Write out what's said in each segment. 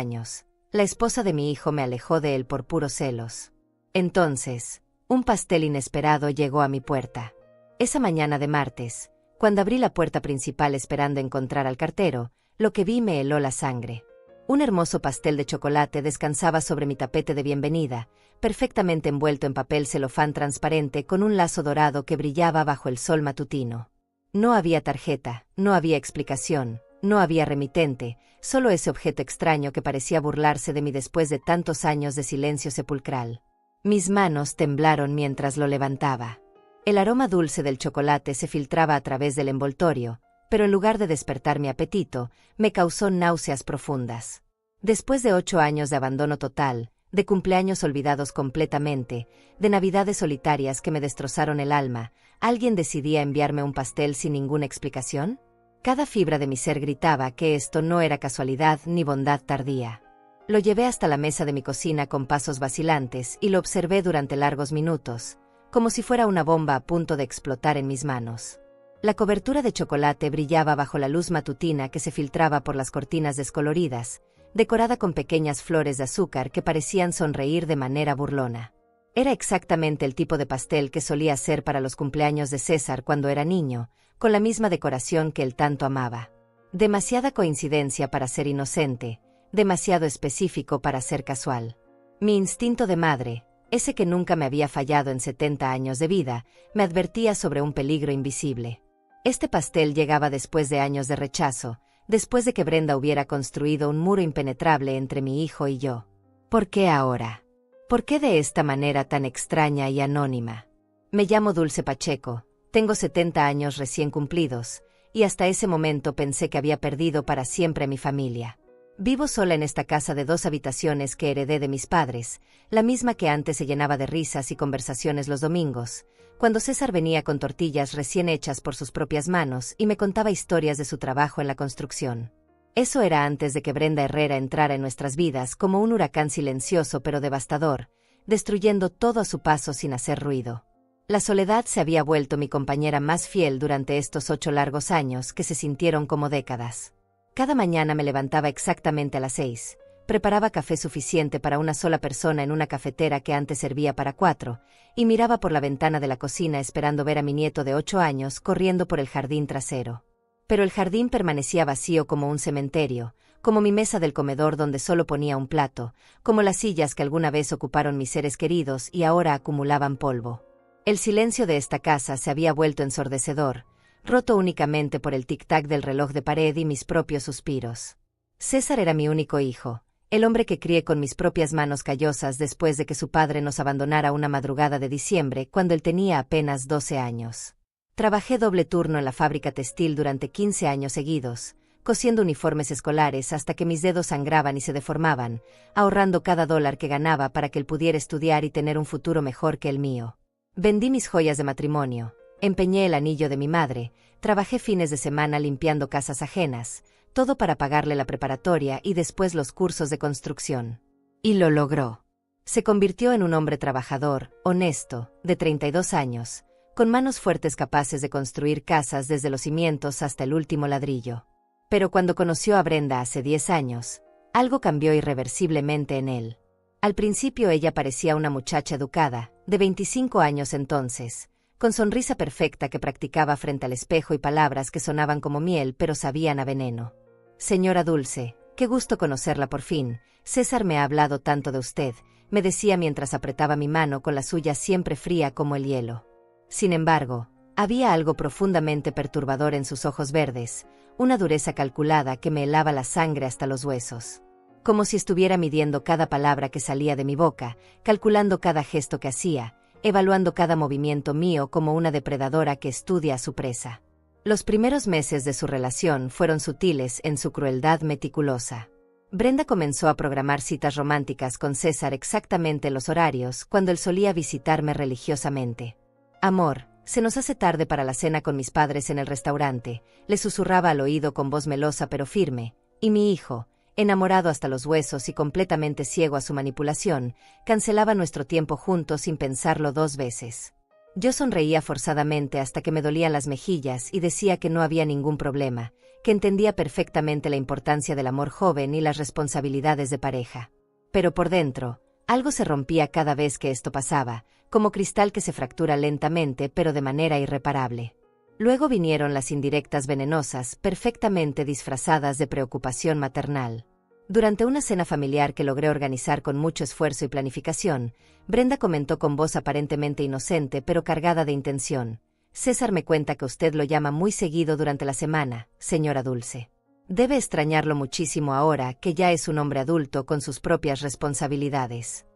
años. La esposa de mi hijo me alejó de él por puros celos. Entonces, un pastel inesperado llegó a mi puerta. Esa mañana de martes, cuando abrí la puerta principal esperando encontrar al cartero, lo que vi me heló la sangre. Un hermoso pastel de chocolate descansaba sobre mi tapete de bienvenida, perfectamente envuelto en papel celofán transparente con un lazo dorado que brillaba bajo el sol matutino. No había tarjeta, no había explicación, no había remitente, solo ese objeto extraño que parecía burlarse de mí después de tantos años de silencio sepulcral. Mis manos temblaron mientras lo levantaba. El aroma dulce del chocolate se filtraba a través del envoltorio, pero en lugar de despertar mi apetito, me causó náuseas profundas. Después de 8 años de abandono total, de cumpleaños olvidados completamente, de navidades solitarias que me destrozaron el alma, ¿alguien decidía enviarme un pastel sin ninguna explicación? Cada fibra de mi ser gritaba que esto no era casualidad ni bondad tardía. Lo llevé hasta la mesa de mi cocina con pasos vacilantes y lo observé durante largos minutos, como si fuera una bomba a punto de explotar en mis manos. La cobertura de chocolate brillaba bajo la luz matutina que se filtraba por las cortinas descoloridas, decorada con pequeñas flores de azúcar que parecían sonreír de manera burlona. Era exactamente el tipo de pastel que solía hacer para los cumpleaños de César cuando era niño, con la misma decoración que él tanto amaba. Demasiada coincidencia para ser inocente, demasiado específico para ser casual. Mi instinto de madre, ese que nunca me había fallado en 70 años de vida, me advertía sobre un peligro invisible. Este pastel llegaba después de años de rechazo, después de que Brenda hubiera construido un muro impenetrable entre mi hijo y yo. ¿Por qué ahora? ¿Por qué de esta manera tan extraña y anónima? Me llamo Dulce Pacheco, tengo 70 años recién cumplidos, y hasta ese momento pensé que había perdido para siempre a mi familia. Vivo sola en esta casa de 2 habitaciones que heredé de mis padres, la misma que antes se llenaba de risas y conversaciones los domingos, cuando César venía con tortillas recién hechas por sus propias manos y me contaba historias de su trabajo en la construcción. Eso era antes de que Brenda Herrera entrara en nuestras vidas como un huracán silencioso pero devastador, destruyendo todo a su paso sin hacer ruido. La soledad se había vuelto mi compañera más fiel durante estos 8 largos años que se sintieron como décadas. Cada mañana me levantaba exactamente a las 6, preparaba café suficiente para una sola persona en una cafetera que antes servía para 4, y miraba por la ventana de la cocina esperando ver a mi nieto de 8 años corriendo por el jardín trasero. Pero el jardín permanecía vacío como un cementerio, como mi mesa del comedor donde solo ponía un plato, como las sillas que alguna vez ocuparon mis seres queridos y ahora acumulaban polvo. El silencio de esta casa se había vuelto ensordecedor, roto únicamente por el tic-tac del reloj de pared y mis propios suspiros. César era mi único hijo, el hombre que crié con mis propias manos callosas después de que su padre nos abandonara una madrugada de diciembre cuando él tenía apenas 12 años. Trabajé doble turno en la fábrica textil durante 15 años seguidos, cosiendo uniformes escolares hasta que mis dedos sangraban y se deformaban, ahorrando cada dólar que ganaba para que él pudiera estudiar y tener un futuro mejor que el mío. Vendí mis joyas de matrimonio, empeñé el anillo de mi madre, trabajé fines de semana limpiando casas ajenas, todo para pagarle la preparatoria y después los cursos de construcción. Y lo logró. Se convirtió en un hombre trabajador, honesto, de 32 años, con manos fuertes capaces de construir casas desde los cimientos hasta el último ladrillo. Pero cuando conoció a Brenda hace 10 años, algo cambió irreversiblemente en él. Al principio ella parecía una muchacha educada, de 25 años entonces, con sonrisa perfecta que practicaba frente al espejo y palabras que sonaban como miel pero sabían a veneno. Señora Dulce, qué gusto conocerla por fin, César me ha hablado tanto de usted, me decía mientras apretaba mi mano con la suya siempre fría como el hielo. Sin embargo, había algo profundamente perturbador en sus ojos verdes, una dureza calculada que me helaba la sangre hasta los huesos. Como si estuviera midiendo cada palabra que salía de mi boca, calculando cada gesto que hacía, evaluando cada movimiento mío como una depredadora que estudia a su presa. Los primeros meses de su relación fueron sutiles en su crueldad meticulosa. Brenda comenzó a programar citas románticas con César exactamente en los horarios cuando él solía visitarme religiosamente. Amor, se nos hace tarde para la cena con mis padres en el restaurante, le susurraba al oído con voz melosa pero firme, y mi hijo, enamorado hasta los huesos y completamente ciego a su manipulación, cancelaba nuestro tiempo juntos sin pensarlo 2 veces. Yo sonreía forzadamente hasta que me dolían las mejillas y decía que no había ningún problema, que entendía perfectamente la importancia del amor joven y las responsabilidades de pareja. Pero por dentro, algo se rompía cada vez que esto pasaba, como cristal que se fractura lentamente pero de manera irreparable. Luego vinieron las indirectas venenosas, perfectamente disfrazadas de preocupación maternal. Durante una cena familiar que logré organizar con mucho esfuerzo y planificación, Brenda comentó con voz aparentemente inocente pero cargada de intención: «César me cuenta que usted lo llama muy seguido durante la semana, señora Dulce. Debe extrañarlo muchísimo ahora que ya es un hombre adulto con sus propias responsabilidades».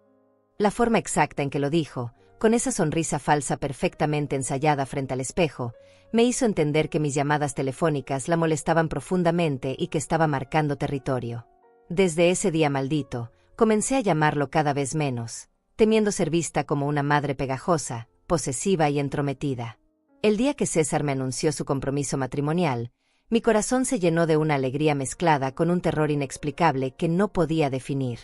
La forma exacta en que lo dijo, con esa sonrisa falsa perfectamente ensayada frente al espejo, me hizo entender que mis llamadas telefónicas la molestaban profundamente y que estaba marcando territorio. Desde ese día maldito, comencé a llamarlo cada vez menos, temiendo ser vista como una madre pegajosa, posesiva y entrometida. El día que César me anunció su compromiso matrimonial, mi corazón se llenó de una alegría mezclada con un terror inexplicable que no podía definir.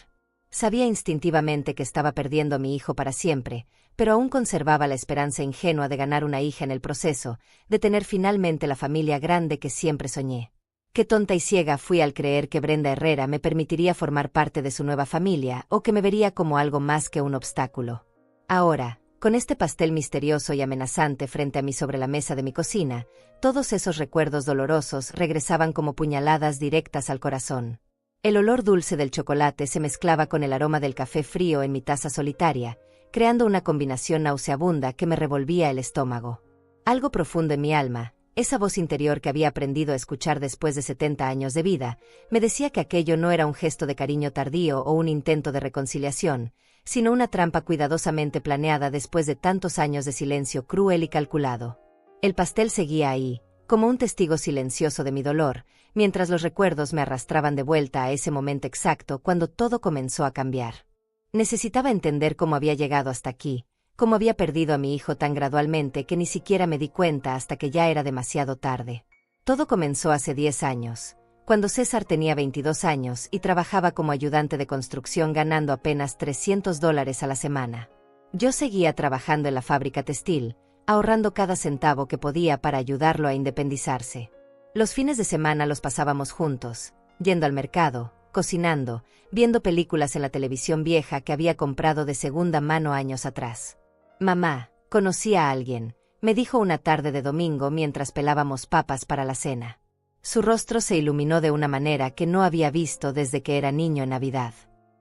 Sabía instintivamente que estaba perdiendo a mi hijo para siempre, pero aún conservaba la esperanza ingenua de ganar una hija en el proceso, de tener finalmente la familia grande que siempre soñé. Qué tonta y ciega fui al creer que Brenda Herrera me permitiría formar parte de su nueva familia o que me vería como algo más que un obstáculo. Ahora, con este pastel misterioso y amenazante frente a mí sobre la mesa de mi cocina, todos esos recuerdos dolorosos regresaban como puñaladas directas al corazón. El olor dulce del chocolate se mezclaba con el aroma del café frío en mi taza solitaria, creando una combinación nauseabunda que me revolvía el estómago. Algo profundo en mi alma, esa voz interior que había aprendido a escuchar después de 70 años de vida, me decía que aquello no era un gesto de cariño tardío o un intento de reconciliación, sino una trampa cuidadosamente planeada después de tantos años de silencio cruel y calculado. El pastel seguía ahí, como un testigo silencioso de mi dolor, mientras los recuerdos me arrastraban de vuelta a ese momento exacto cuando todo comenzó a cambiar. Necesitaba entender cómo había llegado hasta aquí, cómo había perdido a mi hijo tan gradualmente que ni siquiera me di cuenta hasta que ya era demasiado tarde. Todo comenzó hace 10 años, cuando César tenía 22 años y trabajaba como ayudante de construcción ganando apenas $300 a la semana. Yo seguía trabajando en la fábrica textil, ahorrando cada centavo que podía para ayudarlo a independizarse. Los fines de semana los pasábamos juntos, yendo al mercado, cocinando, viendo películas en la televisión vieja que había comprado de segunda mano años atrás. «Mamá, conocí a alguien», me dijo una tarde de domingo mientras pelábamos papas para la cena. Su rostro se iluminó de una manera que no había visto desde que era niño en Navidad.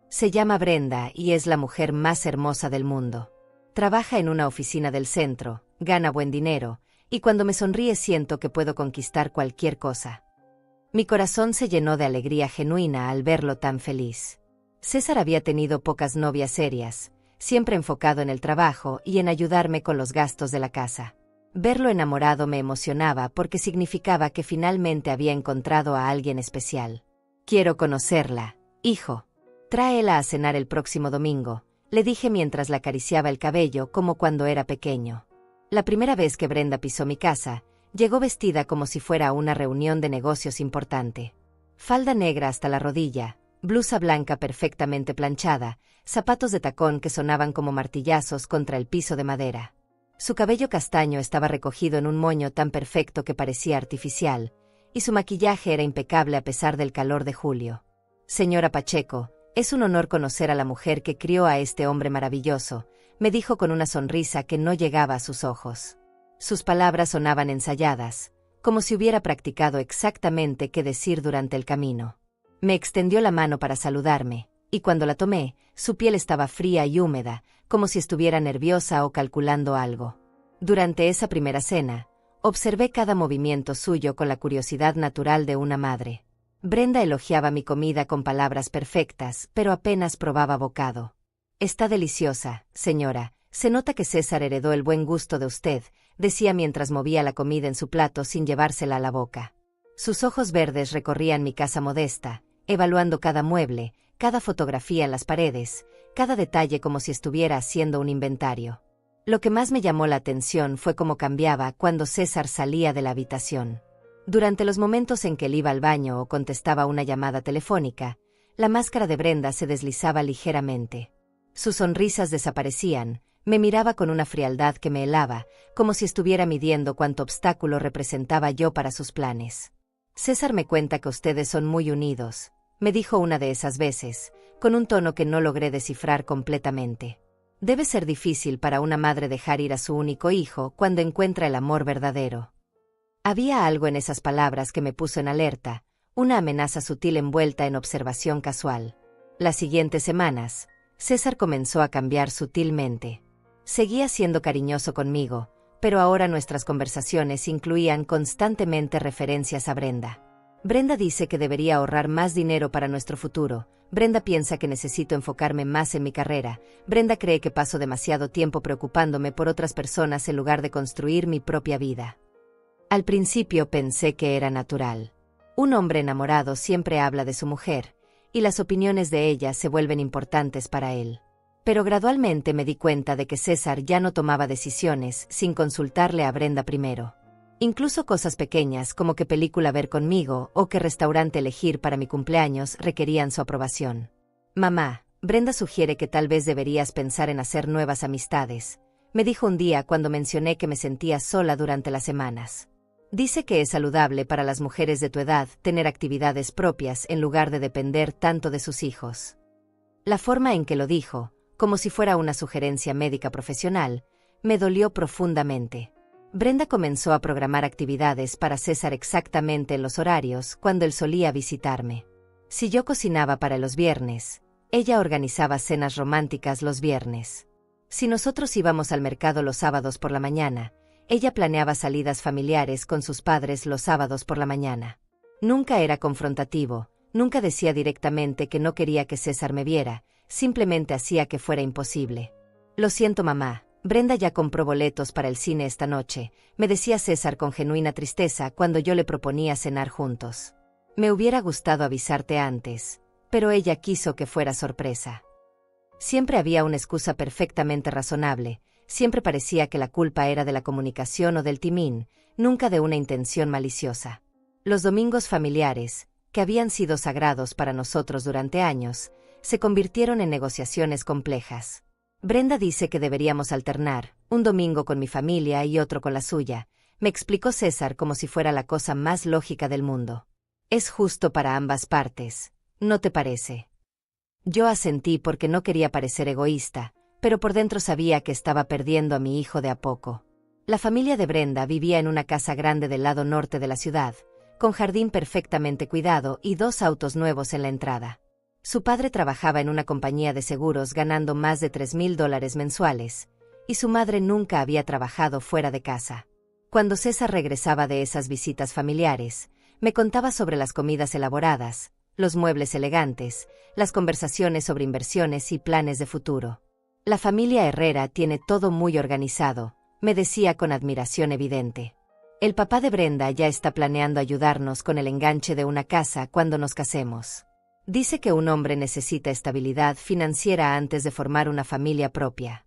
Se llama Brenda y es la mujer más hermosa del mundo. Trabaja en una oficina del centro, gana buen dinero, y cuando me sonríe siento que puedo conquistar cualquier cosa. Mi corazón se llenó de alegría genuina al verlo tan feliz. César había tenido pocas novias serias, siempre enfocado en el trabajo y en ayudarme con los gastos de la casa. Verlo enamorado me emocionaba porque significaba que finalmente había encontrado a alguien especial. «Quiero conocerla, hijo. Tráela a cenar el próximo domingo», le dije mientras la acariciaba el cabello como cuando era pequeño. La primera vez que Brenda pisó mi casa, llegó vestida como si fuera a una reunión de negocios importante. Falda negra hasta la rodilla, blusa blanca perfectamente planchada, zapatos de tacón que sonaban como martillazos contra el piso de madera. Su cabello castaño estaba recogido en un moño tan perfecto que parecía artificial, y su maquillaje era impecable a pesar del calor de julio. «Señora Pacheco, es un honor conocer a la mujer que crió a este hombre maravilloso», me dijo con una sonrisa que no llegaba a sus ojos. Sus palabras sonaban ensayadas, como si hubiera practicado exactamente qué decir durante el camino. Me extendió la mano para saludarme, y cuando la tomé, su piel estaba fría y húmeda, como si estuviera nerviosa o calculando algo. Durante esa primera cena, observé cada movimiento suyo con la curiosidad natural de una madre. Brenda elogiaba mi comida con palabras perfectas, pero apenas probaba bocado. «Está deliciosa, señora. Se nota que César heredó el buen gusto de usted», decía mientras movía la comida en su plato sin llevársela a la boca. Sus ojos verdes recorrían mi casa modesta, evaluando cada mueble, cada fotografía en las paredes, cada detalle como si estuviera haciendo un inventario. Lo que más me llamó la atención fue cómo cambiaba cuando César salía de la habitación. Durante los momentos en que él iba al baño o contestaba una llamada telefónica, la máscara de Brenda se deslizaba ligeramente. Sus sonrisas desaparecían, Me miraba con una frialdad que me helaba, como si estuviera midiendo cuánto obstáculo representaba yo para sus planes. César me cuenta que ustedes son muy unidos, me dijo una de esas veces, con un tono que no logré descifrar completamente. Debe ser difícil para una madre dejar ir a su único hijo cuando encuentra el amor verdadero. Había algo en esas palabras que me puso en alerta, una amenaza sutil envuelta en observación casual. Las siguientes semanas, César comenzó a cambiar sutilmente. Seguía siendo cariñoso conmigo, pero ahora nuestras conversaciones incluían constantemente referencias a Brenda. Brenda dice que debería ahorrar más dinero para nuestro futuro. Brenda piensa que necesito enfocarme más en mi carrera. Brenda cree que paso demasiado tiempo preocupándome por otras personas en lugar de construir mi propia vida. Al principio pensé que era natural. Un hombre enamorado siempre habla de su mujer, y las opiniones de ella se vuelven importantes para él. Pero gradualmente me di cuenta de que César ya no tomaba decisiones sin consultarle a Brenda primero. Incluso cosas pequeñas como qué película ver conmigo o qué restaurante elegir para mi cumpleaños requerían su aprobación. Mamá, Brenda sugiere que tal vez deberías pensar en hacer nuevas amistades, me dijo un día cuando mencioné que me sentía sola durante las semanas. Dice que es saludable para las mujeres de tu edad tener actividades propias en lugar de depender tanto de sus hijos. La forma en que lo dijo, como si fuera una sugerencia médica profesional, me dolió profundamente. Brenda comenzó a programar actividades para César exactamente en los horarios cuando él solía visitarme. Si yo cocinaba para los viernes, ella organizaba cenas románticas los viernes. Si nosotros íbamos al mercado los sábados por la mañana, ella planeaba salidas familiares con sus padres los sábados por la mañana. Nunca era confrontativo, nunca decía directamente que no quería que César me viera, simplemente hacía que fuera imposible. Lo siento, mamá, Brenda ya compró boletos para el cine esta noche, me decía César con genuina tristeza cuando yo le proponía cenar juntos. Me hubiera gustado avisarte antes, pero ella quiso que fuera sorpresa. Siempre había una excusa perfectamente razonable, siempre parecía que la culpa era de la comunicación o del timín, nunca de una intención maliciosa. Los domingos familiares, que habían sido sagrados para nosotros durante años, se convirtieron en negociaciones complejas. Brenda dice que deberíamos alternar, un domingo con mi familia y otro con la suya, me explicó César como si fuera la cosa más lógica del mundo. Es justo para ambas partes, ¿no te parece? Yo asentí porque no quería parecer egoísta, pero por dentro sabía que estaba perdiendo a mi hijo de a poco. La familia de Brenda vivía en una casa grande del lado norte de la ciudad, con jardín perfectamente cuidado y 2 autos nuevos en la entrada. Su padre trabajaba en una compañía de seguros ganando más de $3,000 mensuales, y su madre nunca había trabajado fuera de casa. Cuando César regresaba de esas visitas familiares, me contaba sobre las comidas elaboradas, los muebles elegantes, las conversaciones sobre inversiones y planes de futuro. La familia Herrera tiene todo muy organizado, me decía con admiración evidente. El papá de Brenda ya está planeando ayudarnos con el enganche de una casa cuando nos casemos. Dice que un hombre necesita estabilidad financiera antes de formar una familia propia.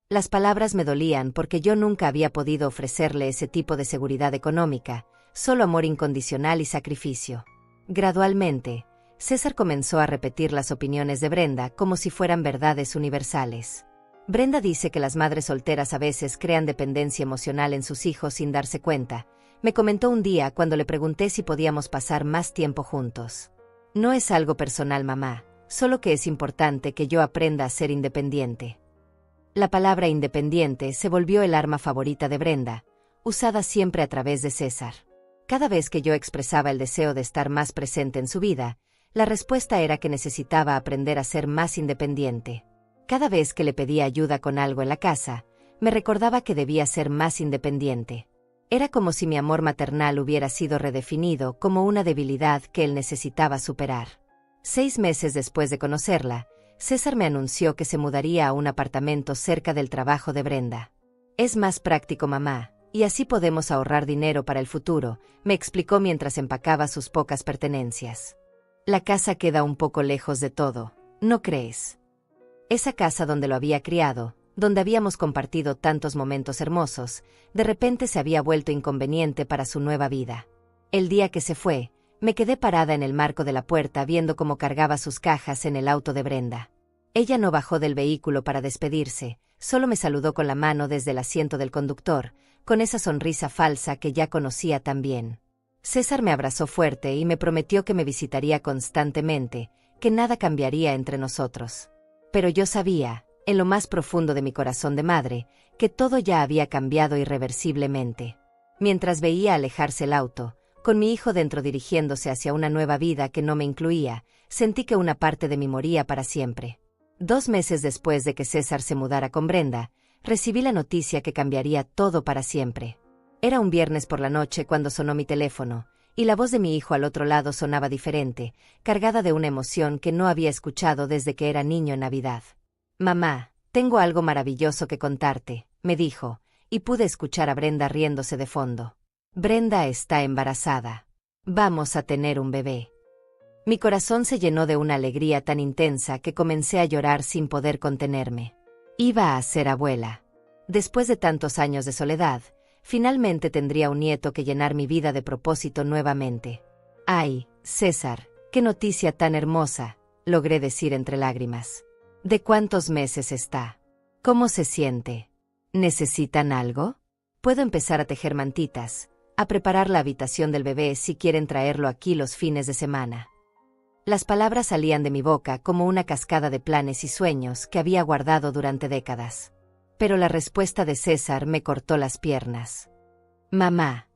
Las palabras me dolían porque yo nunca había podido ofrecerle ese tipo de seguridad económica, solo amor incondicional y sacrificio. Gradualmente, César comenzó a repetir las opiniones de Brenda como si fueran verdades universales. Brenda dice que las madres solteras a veces crean dependencia emocional en sus hijos sin darse cuenta. Me comentó un día cuando le pregunté si podíamos pasar más tiempo juntos. No es algo personal, mamá, solo que es importante que yo aprenda a ser independiente. La palabra independiente se volvió el arma favorita de Brenda, usada siempre a través de César. Cada vez que yo expresaba el deseo de estar más presente en su vida, la respuesta era que necesitaba aprender a ser más independiente. Cada vez que le pedía ayuda con algo en la casa, me recordaba que debía ser más independiente. Era como si mi amor maternal hubiera sido redefinido como una debilidad que él necesitaba superar. 6 meses después de conocerla, César me anunció que se mudaría a un apartamento cerca del trabajo de Brenda. Es más práctico, mamá, y así podemos ahorrar dinero para el futuro, me explicó mientras empacaba sus pocas pertenencias. La casa queda un poco lejos de todo, ¿no crees? Esa casa donde lo había criado, donde habíamos compartido tantos momentos hermosos, de repente se había vuelto inconveniente para su nueva vida. El día que se fue, me quedé parada en el marco de la puerta viendo cómo cargaba sus cajas en el auto de Brenda. Ella no bajó del vehículo para despedirse, solo me saludó con la mano desde el asiento del conductor, con esa sonrisa falsa que ya conocía tan bien. César me abrazó fuerte y me prometió que me visitaría constantemente, que nada cambiaría entre nosotros. Pero yo sabía, en lo más profundo de mi corazón de madre, que todo ya había cambiado irreversiblemente. Mientras veía alejarse el auto, con mi hijo dentro dirigiéndose hacia una nueva vida que no me incluía, sentí que una parte de mí moría para siempre. 2 meses después de que César se mudara con Brenda, recibí la noticia que cambiaría todo para siempre. Era un viernes por la noche cuando sonó mi teléfono, y la voz de mi hijo al otro lado sonaba diferente, cargada de una emoción que no había escuchado desde que era niño en Navidad. «Mamá, tengo algo maravilloso que contarte», me dijo, y pude escuchar a Brenda riéndose de fondo. «Brenda está embarazada. Vamos a tener un bebé». Mi corazón se llenó de una alegría tan intensa que comencé a llorar sin poder contenerme. Iba a ser abuela. Después de tantos años de soledad, finalmente tendría un nieto que llenar mi vida de propósito nuevamente. «Ay, César, qué noticia tan hermosa», logré decir entre lágrimas. «¿De cuántos meses está? ¿Cómo se siente? ¿Necesitan algo? Puedo empezar a tejer mantitas, a preparar la habitación del bebé si quieren traerlo aquí los fines de semana». Las palabras salían de mi boca como una cascada de planes y sueños que había guardado durante décadas. Pero la respuesta de César me cortó las piernas. «Mamá,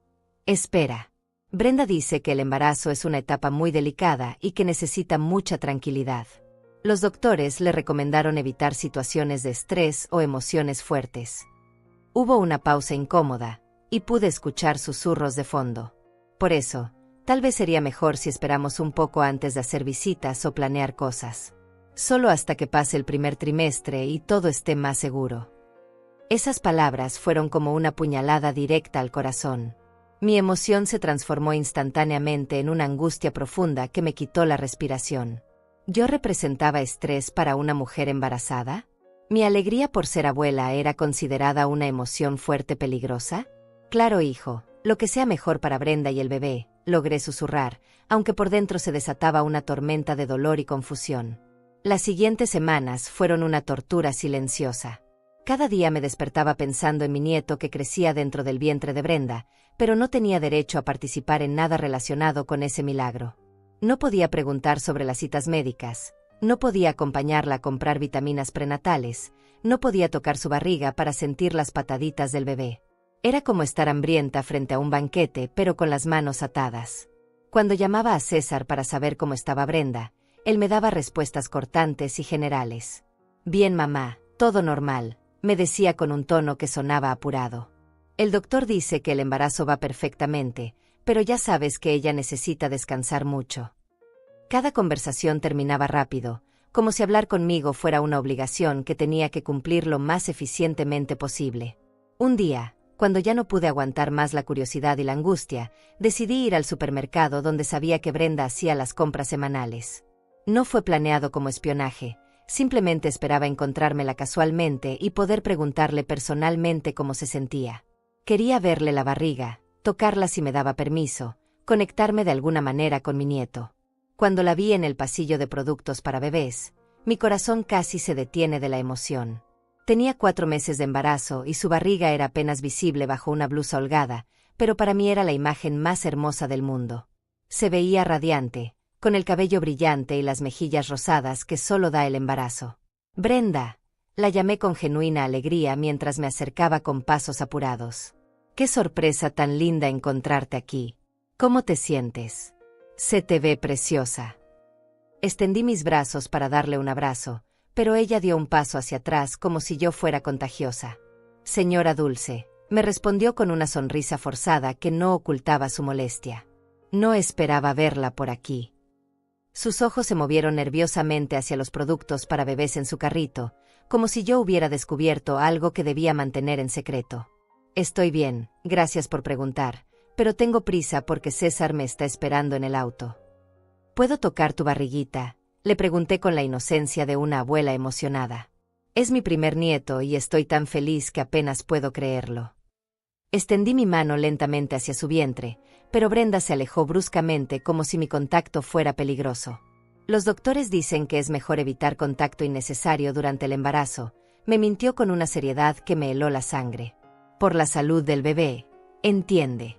espera. Brenda dice que el embarazo es una etapa muy delicada y que necesita mucha tranquilidad. Los doctores le recomendaron evitar situaciones de estrés o emociones fuertes». Hubo una pausa incómoda, y pude escuchar susurros de fondo. «Por eso, tal vez sería mejor si esperamos un poco antes de hacer visitas o planear cosas. Solo hasta que pase el primer trimestre y todo esté más seguro». Esas palabras fueron como una puñalada directa al corazón. Mi emoción se transformó instantáneamente en una angustia profunda que me quitó la respiración. ¿Yo representaba estrés para una mujer embarazada? ¿Mi alegría por ser abuela era considerada una emoción fuerte peligrosa? «Claro, hijo, lo que sea mejor para Brenda y el bebé», logré susurrar, aunque por dentro se desataba una tormenta de dolor y confusión. Las siguientes semanas fueron una tortura silenciosa. Cada día me despertaba pensando en mi nieto que crecía dentro del vientre de Brenda, pero no tenía derecho a participar en nada relacionado con ese milagro. No podía preguntar sobre las citas médicas, no podía acompañarla a comprar vitaminas prenatales, no podía tocar su barriga para sentir las pataditas del bebé. Era como estar hambrienta frente a un banquete, pero con las manos atadas. Cuando llamaba a César para saber cómo estaba Brenda, él me daba respuestas cortantes y generales. «Bien, mamá, todo normal», me decía con un tono que sonaba apurado. «El doctor dice que el embarazo va perfectamente, pero ya sabes que ella necesita descansar mucho». Cada conversación terminaba rápido, como si hablar conmigo fuera una obligación que tenía que cumplir lo más eficientemente posible. Un día, cuando ya no pude aguantar más la curiosidad y la angustia, decidí ir al supermercado donde sabía que Brenda hacía las compras semanales. No fue planeado como espionaje, simplemente esperaba encontrármela casualmente y poder preguntarle personalmente cómo se sentía. Quería verle la barriga, tocarla si me daba permiso, conectarme de alguna manera con mi nieto. Cuando la vi en el pasillo de productos para bebés, mi corazón casi se detiene de la emoción. Tenía 4 meses de embarazo y su barriga era apenas visible bajo una blusa holgada, pero para mí era la imagen más hermosa del mundo. Se veía radiante, con el cabello brillante y las mejillas rosadas que solo da el embarazo. «Brenda», la llamé con genuina alegría mientras me acercaba con pasos apurados. «Qué sorpresa tan linda encontrarte aquí. ¿Cómo te sientes? Se te ve preciosa». Extendí mis brazos para darle un abrazo, pero ella dio un paso hacia atrás como si yo fuera contagiosa. «Señora Dulce», me respondió con una sonrisa forzada que no ocultaba su molestia. «No esperaba verla por aquí». Sus ojos se movieron nerviosamente hacia los productos para bebés en su carrito, como si yo hubiera descubierto algo que debía mantener en secreto. «Estoy bien, gracias por preguntar, pero tengo prisa porque César me está esperando en el auto». «¿Puedo tocar tu barriguita?», le pregunté con la inocencia de una abuela emocionada. «Es mi primer nieto y estoy tan feliz que apenas puedo creerlo». Extendí mi mano lentamente hacia su vientre, pero Brenda se alejó bruscamente como si mi contacto fuera peligroso. «Los doctores dicen que es mejor evitar contacto innecesario durante el embarazo», Me mintió con una seriedad que me heló la sangre. Por la salud del bebé, entiende.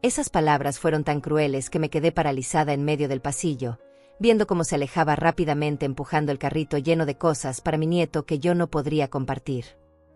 Esas palabras fueron tan crueles que me quedé paralizada en medio del pasillo, viendo cómo se alejaba rápidamente empujando el carrito lleno de cosas para mi nieto que yo no podría compartir.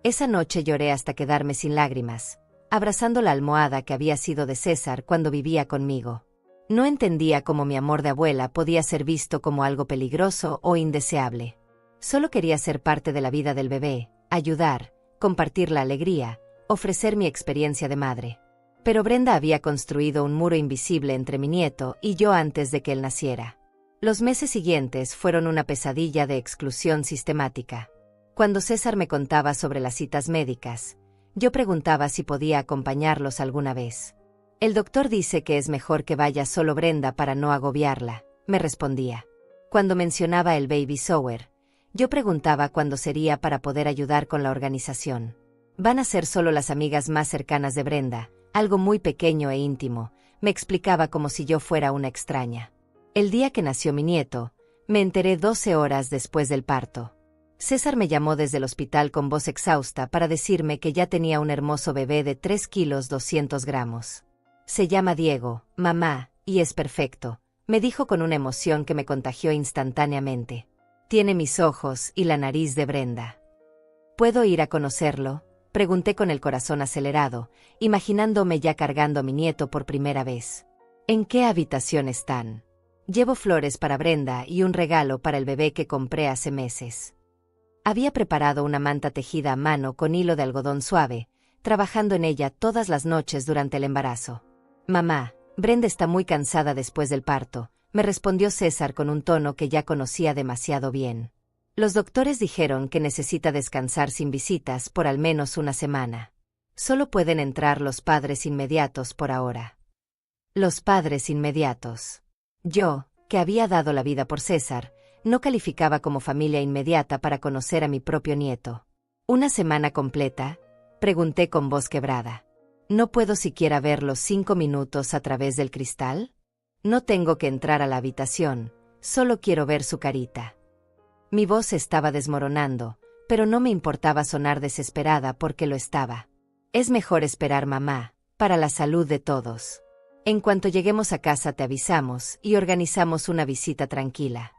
Esa noche lloré hasta quedarme sin lágrimas, abrazando la almohada que había sido de César cuando vivía conmigo. No entendía cómo mi amor de abuela podía ser visto como algo peligroso o indeseable. Solo quería ser parte de la vida del bebé, ayudar, compartir la alegría, ofrecer mi experiencia de madre. Pero Brenda había construido un muro invisible entre mi nieto y yo antes de que él naciera. Los meses siguientes fueron una pesadilla de exclusión sistemática. Cuando César me contaba sobre las citas médicas, yo preguntaba si podía acompañarlos alguna vez. El doctor dice que es mejor que vaya solo Brenda para no agobiarla, me respondía. Cuando mencionaba el baby shower, yo preguntaba cuándo sería para poder ayudar con la organización. Van a ser solo las amigas más cercanas de Brenda, algo muy pequeño e íntimo, me explicaba como si yo fuera una extraña. El día que nació mi nieto, me enteré 12 horas después del parto. César me llamó desde el hospital con voz exhausta para decirme que ya tenía un hermoso bebé de 3 kilos 200 gramos. Se llama Diego, mamá, y es perfecto, me dijo con una emoción que me contagió instantáneamente. Tiene mis ojos y la nariz de Brenda. ¿Puedo ir a conocerlo?, pregunté con el corazón acelerado, imaginándome ya cargando a mi nieto por primera vez. ¿En qué habitación están? Llevo flores para Brenda y un regalo para el bebé que compré hace meses. Había preparado una manta tejida a mano con hilo de algodón suave, trabajando en ella todas las noches durante el embarazo. Mamá, Brenda está muy cansada después del parto, me respondió César con un tono que ya conocía demasiado bien. Los doctores dijeron que necesita descansar sin visitas por al menos una semana. Solo pueden entrar los padres inmediatos por ahora. Los padres inmediatos. Yo, que había dado la vida por César, no calificaba como familia inmediata para conocer a mi propio nieto. ¿Una semana completa?, pregunté con voz quebrada. ¿No puedo siquiera verlo 5 minutos a través del cristal? No tengo que entrar a la habitación, solo quiero ver su carita. Mi voz estaba desmoronando, pero no me importaba sonar desesperada porque lo estaba. Es mejor esperar, mamá, para la salud de todos. En cuanto lleguemos a casa te avisamos y organizamos una visita tranquila.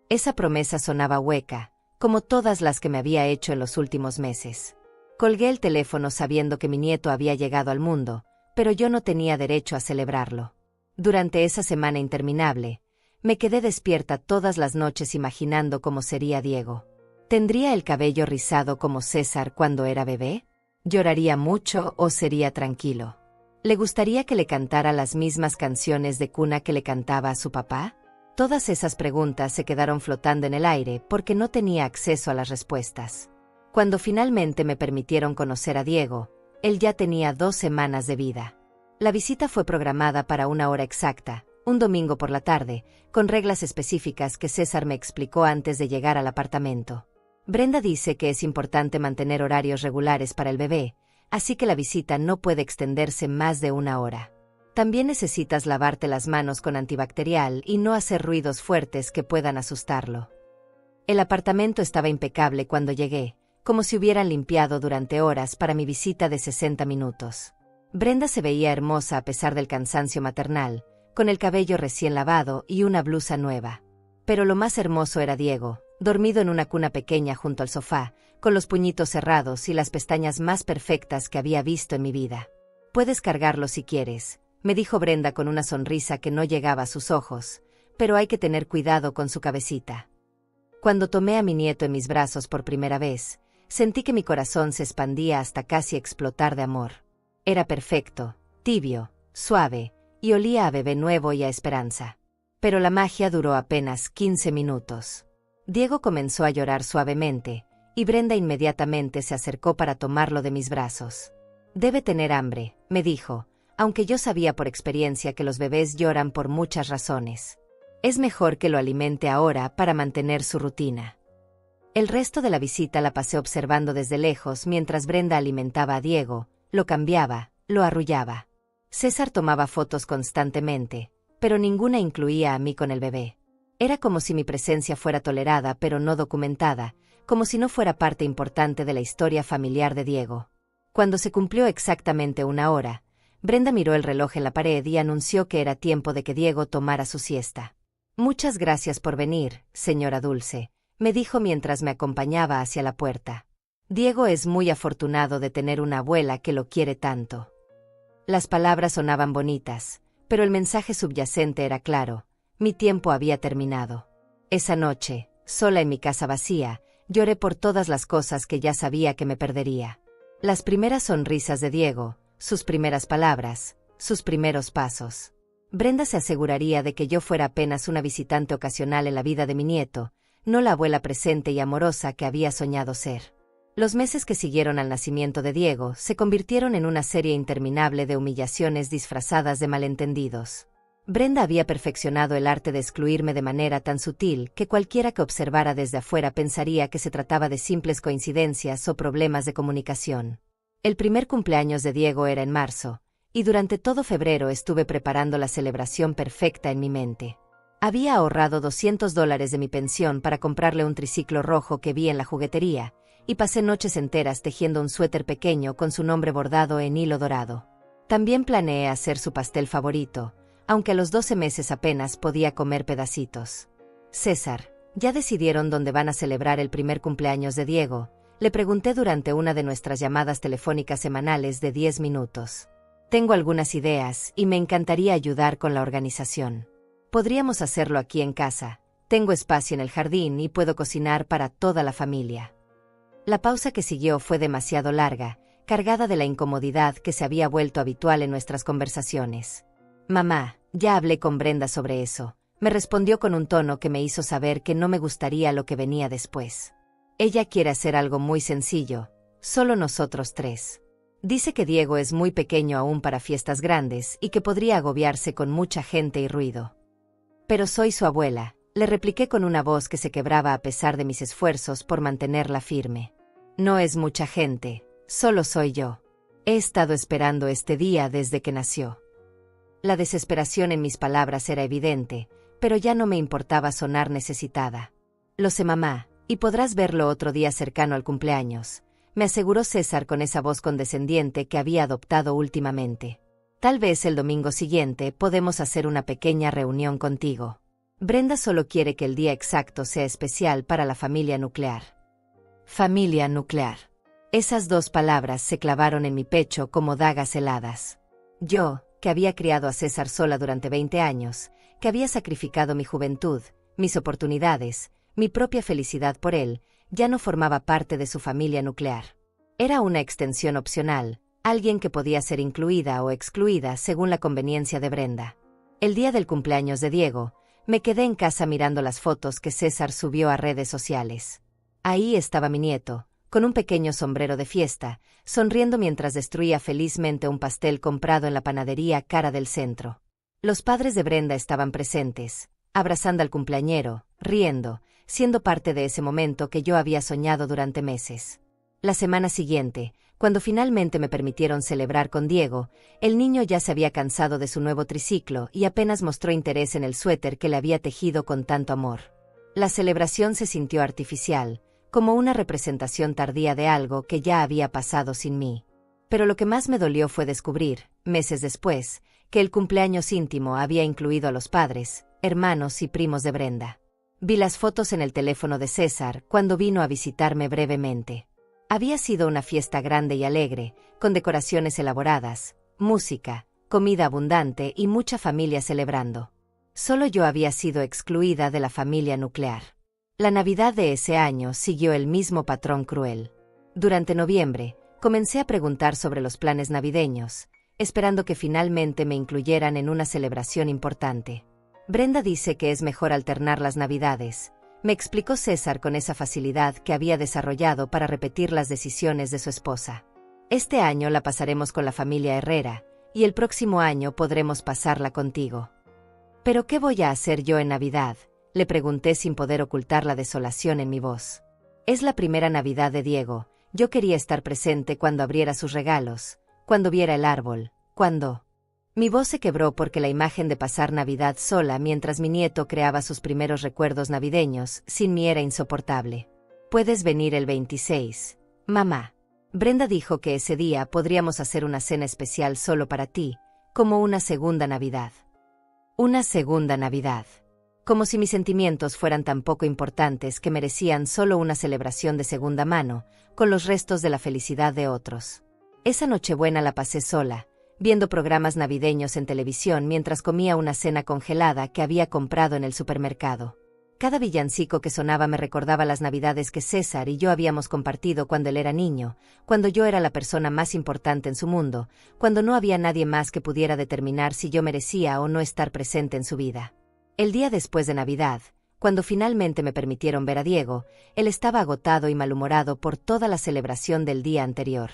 Esa promesa sonaba hueca, como todas las que me había hecho en los últimos meses. Colgué el teléfono sabiendo que mi nieto había llegado al mundo, pero yo no tenía derecho a celebrarlo. Durante esa semana interminable, me quedé despierta todas las noches imaginando cómo sería Diego. ¿Tendría el cabello rizado como César cuando era bebé? ¿Lloraría mucho o sería tranquilo? ¿Le gustaría que le cantara las mismas canciones de cuna que le cantaba a su papá? Todas esas preguntas se quedaron flotando en el aire porque no tenía acceso a las respuestas. Cuando finalmente me permitieron conocer a Diego, él ya tenía 2 semanas de vida. La visita fue programada para una hora exacta, un domingo por la tarde, con reglas específicas que César me explicó antes de llegar al apartamento. Brenda dice que es importante mantener horarios regulares para el bebé, así que la visita no puede extenderse más de 1 hora. También necesitas lavarte las manos con antibacterial y no hacer ruidos fuertes que puedan asustarlo. El apartamento estaba impecable cuando llegué, como si hubieran limpiado durante horas para mi visita de 60 minutos. Brenda se veía hermosa a pesar del cansancio maternal, con el cabello recién lavado y una blusa nueva. Pero lo más hermoso era Diego, dormido en una cuna pequeña junto al sofá, con los puñitos cerrados y las pestañas más perfectas que había visto en mi vida. «Puedes cargarlo si quieres», me dijo Brenda con una sonrisa que no llegaba a sus ojos, «pero hay que tener cuidado con su cabecita». Cuando tomé a mi nieto en mis brazos por primera vez, sentí que mi corazón se expandía hasta casi explotar de amor. Era perfecto, tibio, suave, y olía a bebé nuevo y a esperanza. Pero la magia duró apenas 15 minutos. Diego comenzó a llorar suavemente, y Brenda inmediatamente se acercó para tomarlo de mis brazos. «Debe tener hambre», me dijo, aunque yo sabía por experiencia que los bebés lloran por muchas razones. Es mejor que lo alimente ahora para mantener su rutina. El resto de la visita la pasé observando desde lejos mientras Brenda alimentaba a Diego, lo cambiaba, lo arrullaba. César tomaba fotos constantemente, pero ninguna incluía a mí con el bebé. Era como si mi presencia fuera tolerada pero no documentada, como si no fuera parte importante de la historia familiar de Diego. Cuando se cumplió exactamente 1 hora, Brenda miró el reloj en la pared y anunció que era tiempo de que Diego tomara su siesta. «Muchas gracias por venir, señora Dulce», me dijo mientras me acompañaba hacia la puerta. «Diego es muy afortunado de tener una abuela que lo quiere tanto». Las palabras sonaban bonitas, pero el mensaje subyacente era claro: mi tiempo había terminado. Esa noche, sola en mi casa vacía, lloré por todas las cosas que ya sabía que me perdería. Las primeras sonrisas de Diego, sus primeras palabras, sus primeros pasos. Brenda se aseguraría de que yo fuera apenas una visitante ocasional en la vida de mi nieto, no la abuela presente y amorosa que había soñado ser. Los meses que siguieron al nacimiento de Diego se convirtieron en una serie interminable de humillaciones disfrazadas de malentendidos. Brenda había perfeccionado el arte de excluirme de manera tan sutil que cualquiera que observara desde afuera pensaría que se trataba de simples coincidencias o problemas de comunicación. El primer cumpleaños de Diego era en marzo, y durante todo febrero estuve preparando la celebración perfecta en mi mente. Había ahorrado $200 de mi pensión para comprarle un triciclo rojo que vi en la juguetería, y pasé noches enteras tejiendo un suéter pequeño con su nombre bordado en hilo dorado. También planeé hacer su pastel favorito, aunque a los 12 meses apenas podía comer pedacitos. «César, ¿ya decidieron dónde van a celebrar el primer cumpleaños de Diego?», le pregunté durante una de nuestras llamadas telefónicas semanales de 10 minutos. «Tengo algunas ideas y me encantaría ayudar con la organización. Podríamos hacerlo aquí en casa. Tengo espacio en el jardín y puedo cocinar para toda la familia». La pausa que siguió fue demasiado larga, cargada de la incomodidad que se había vuelto habitual en nuestras conversaciones. «Mamá, ya hablé con Brenda sobre eso», me respondió con un tono que me hizo saber que no me gustaría lo que venía después. «Ella quiere hacer algo muy sencillo, solo nosotros 3. Dice que Diego es muy pequeño aún para fiestas grandes y que podría agobiarse con mucha gente y ruido». «Pero soy su abuela», le repliqué con una voz que se quebraba a pesar de mis esfuerzos por mantenerla firme. «No es mucha gente, solo soy yo. He estado esperando este día desde que nació». La desesperación en mis palabras era evidente, pero ya no me importaba sonar necesitada. «Lo sé, mamá, y podrás verlo otro día cercano al cumpleaños», me aseguró César con esa voz condescendiente que había adoptado últimamente. «Tal vez el domingo siguiente podemos hacer una pequeña reunión contigo. Brenda solo quiere que el día exacto sea especial para la familia nuclear». Familia nuclear. Esas 2 palabras se clavaron en mi pecho como dagas heladas. Yo, que había criado a César sola durante 20 años, que había sacrificado mi juventud, mis oportunidades, mi propia felicidad por él, ya no formaba parte de su familia nuclear. Era una extensión opcional, alguien que podía ser incluida o excluida según la conveniencia de Brenda. El día del cumpleaños de Diego, me quedé en casa mirando las fotos que César subió a redes sociales. Ahí estaba mi nieto, con un pequeño sombrero de fiesta, sonriendo mientras destruía felizmente un pastel comprado en la panadería cara del centro. Los padres de Brenda estaban presentes, abrazando al cumpleañero, riendo, siendo parte de ese momento que yo había soñado durante meses. La semana siguiente, cuando finalmente me permitieron celebrar con Diego, el niño ya se había cansado de su nuevo triciclo y apenas mostró interés en el suéter que le había tejido con tanto amor. La celebración se sintió artificial, como una representación tardía de algo que ya había pasado sin mí. Pero lo que más me dolió fue descubrir, meses después, que el cumpleaños íntimo había incluido a los padres, hermanos y primos de Brenda. Vi las fotos en el teléfono de César cuando vino a visitarme brevemente. Había sido una fiesta grande y alegre, con decoraciones elaboradas, música, comida abundante y mucha familia celebrando. Solo yo había sido excluida de la familia nuclear. La Navidad de ese año siguió el mismo patrón cruel. Durante noviembre, comencé a preguntar sobre los planes navideños, esperando que finalmente me incluyeran en una celebración importante. Brenda dice que es mejor alternar las Navidades, me explicó César con esa facilidad que había desarrollado para repetir las decisiones de su esposa. Este año la pasaremos con la familia Herrera, y el próximo año podremos pasarla contigo. ¿Pero qué voy a hacer yo en Navidad?, le pregunté sin poder ocultar la desolación en mi voz. Es la primera Navidad de Diego, yo quería estar presente cuando abriera sus regalos, cuando viera el árbol, cuando... Mi voz se quebró porque la imagen de pasar Navidad sola mientras mi nieto creaba sus primeros recuerdos navideños sin mí era insoportable. Puedes venir el 26, mamá. Brenda dijo que ese día podríamos hacer una cena especial solo para ti, como una segunda Navidad. Una segunda Navidad. Como si mis sentimientos fueran tan poco importantes que merecían solo una celebración de segunda mano, con los restos de la felicidad de otros. Esa Nochebuena la pasé sola, viendo programas navideños en televisión mientras comía una cena congelada que había comprado en el supermercado. Cada villancico que sonaba me recordaba las Navidades que César y yo habíamos compartido cuando él era niño, cuando yo era la persona más importante en su mundo, cuando no había nadie más que pudiera determinar si yo merecía o no estar presente en su vida. El día después de Navidad, cuando finalmente me permitieron ver a Diego, él estaba agotado y malhumorado por toda la celebración del día anterior.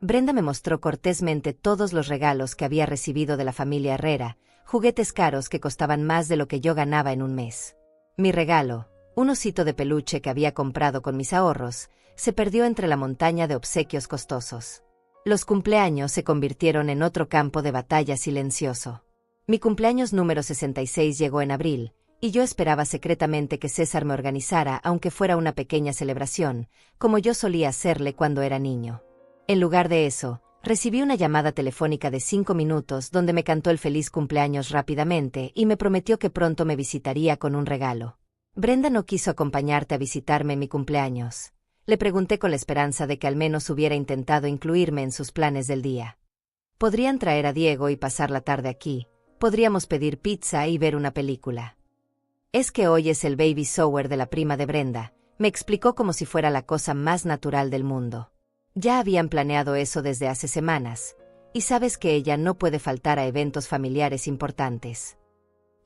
Brenda me mostró cortésmente todos los regalos que había recibido de la familia Herrera, juguetes caros que costaban más de lo que yo ganaba en un mes. Mi regalo, un osito de peluche que había comprado con mis ahorros, se perdió entre la montaña de obsequios costosos. Los cumpleaños se convirtieron en otro campo de batalla silencioso. Mi cumpleaños número 66 llegó en abril, y yo esperaba secretamente que César me organizara aunque fuera una pequeña celebración, como yo solía hacerle cuando era niño. En lugar de eso, recibí una llamada telefónica de 5 minutos donde me cantó el feliz cumpleaños rápidamente y me prometió que pronto me visitaría con un regalo. Brenda no quiso acompañarte a visitarme en mi cumpleaños. Le pregunté con la esperanza de que al menos hubiera intentado incluirme en sus planes del día. Podrían traer a Diego y pasar la tarde aquí, podríamos pedir pizza y ver una película. Es que hoy es el baby shower de la prima de Brenda, me explicó como si fuera la cosa más natural del mundo. Ya habían planeado eso desde hace semanas, y sabes que ella no puede faltar a eventos familiares importantes.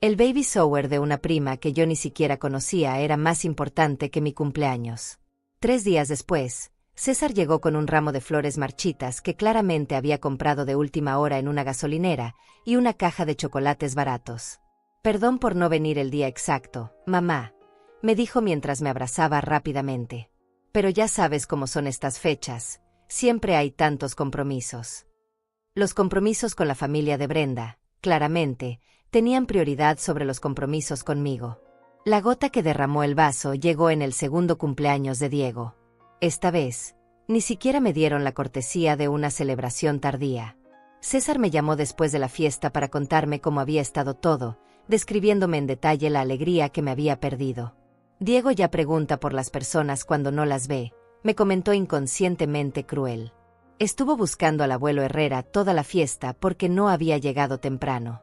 El baby shower de una prima que yo ni siquiera conocía era más importante que mi cumpleaños. 3 días después, César llegó con un ramo de flores marchitas que claramente había comprado de última hora en una gasolinera y una caja de chocolates baratos. Perdón por no venir el día exacto, mamá, me dijo mientras me abrazaba rápidamente. Pero ya sabes cómo son estas fechas, siempre hay tantos compromisos. Los compromisos con la familia de Brenda, claramente, tenían prioridad sobre los compromisos conmigo. La gota que derramó el vaso llegó en el segundo cumpleaños de Diego. Esta vez, ni siquiera me dieron la cortesía de una celebración tardía. César me llamó después de la fiesta para contarme cómo había estado todo, describiéndome en detalle la alegría que me había perdido. Diego ya pregunta por las personas cuando no las ve, me comentó inconscientemente cruel. Estuvo buscando al abuelo Herrera toda la fiesta porque no había llegado temprano.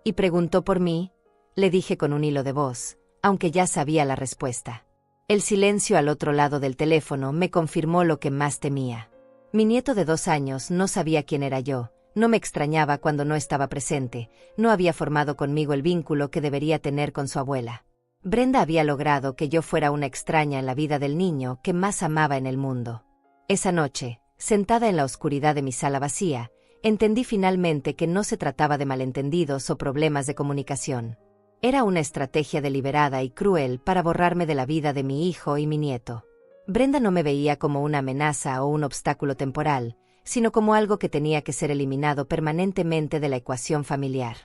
¿Y preguntó por mí? Le dije con un hilo de voz, aunque ya sabía la respuesta. El silencio al otro lado del teléfono me confirmó lo que más temía. Mi nieto de 2 años no sabía quién era yo, no me extrañaba cuando no estaba presente, no había formado conmigo el vínculo que debería tener con su abuela. Brenda había logrado que yo fuera una extraña en la vida del niño que más amaba en el mundo. Esa noche, sentada en la oscuridad de mi sala vacía, entendí finalmente que no se trataba de malentendidos o problemas de comunicación. Era una estrategia deliberada y cruel para borrarme de la vida de mi hijo y mi nieto. Brenda no me veía como una amenaza o un obstáculo temporal, sino como algo que tenía que ser eliminado permanentemente de la ecuación familiar.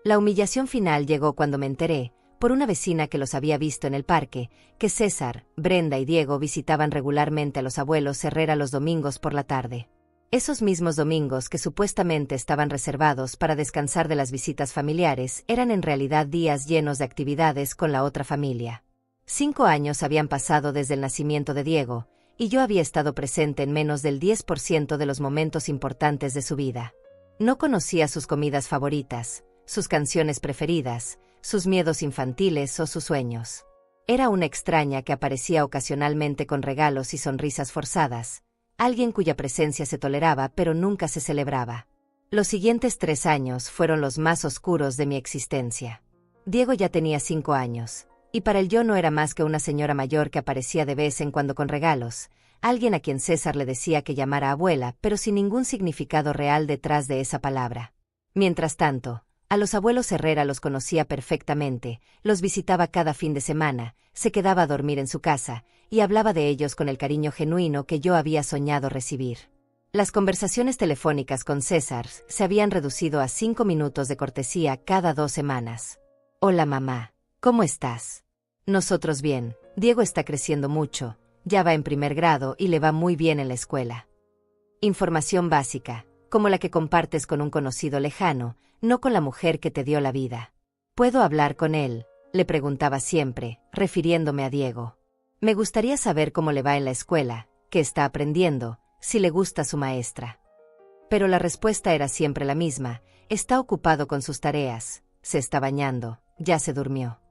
La humillación final llegó cuando me enteré, por una vecina que los había visto en el parque, que César, Brenda y Diego visitaban regularmente a los abuelos Herrera los domingos por la tarde. Esos mismos domingos que supuestamente estaban reservados para descansar de las visitas familiares eran en realidad días llenos de actividades con la otra familia. 5 años habían pasado desde el nacimiento de Diego, y yo había estado presente en menos del 10% de los momentos importantes de su vida. No conocía sus comidas favoritas, sus canciones preferidas, sus miedos infantiles o sus sueños. Era una extraña que aparecía ocasionalmente con regalos y sonrisas forzadas, alguien cuya presencia se toleraba pero nunca se celebraba. Los siguientes 3 años fueron los más oscuros de mi existencia. Diego ya tenía 5 años, y para él yo no era más que una señora mayor que aparecía de vez en cuando con regalos, alguien a quien César le decía que llamara abuela, pero sin ningún significado real detrás de esa palabra. Mientras tanto, a los abuelos Herrera los conocía perfectamente, los visitaba cada fin de semana, se quedaba a dormir en su casa, y hablaba de ellos con el cariño genuino que yo había soñado recibir. Las conversaciones telefónicas con César se habían reducido a 5 minutos de cortesía cada 2 semanas. Hola mamá, ¿cómo estás? Nosotros bien, Diego está creciendo mucho, Ya va en primer grado y le va muy bien en la escuela. Información básica, como la que compartes con un conocido lejano, no con la mujer que te dio la vida. ¿Puedo hablar con él?, le preguntaba siempre, refiriéndome a Diego. Me gustaría saber cómo le va en la escuela, qué está aprendiendo, si le gusta su maestra. Pero la respuesta era siempre la misma: está ocupado con sus tareas, se está bañando, ya se durmió.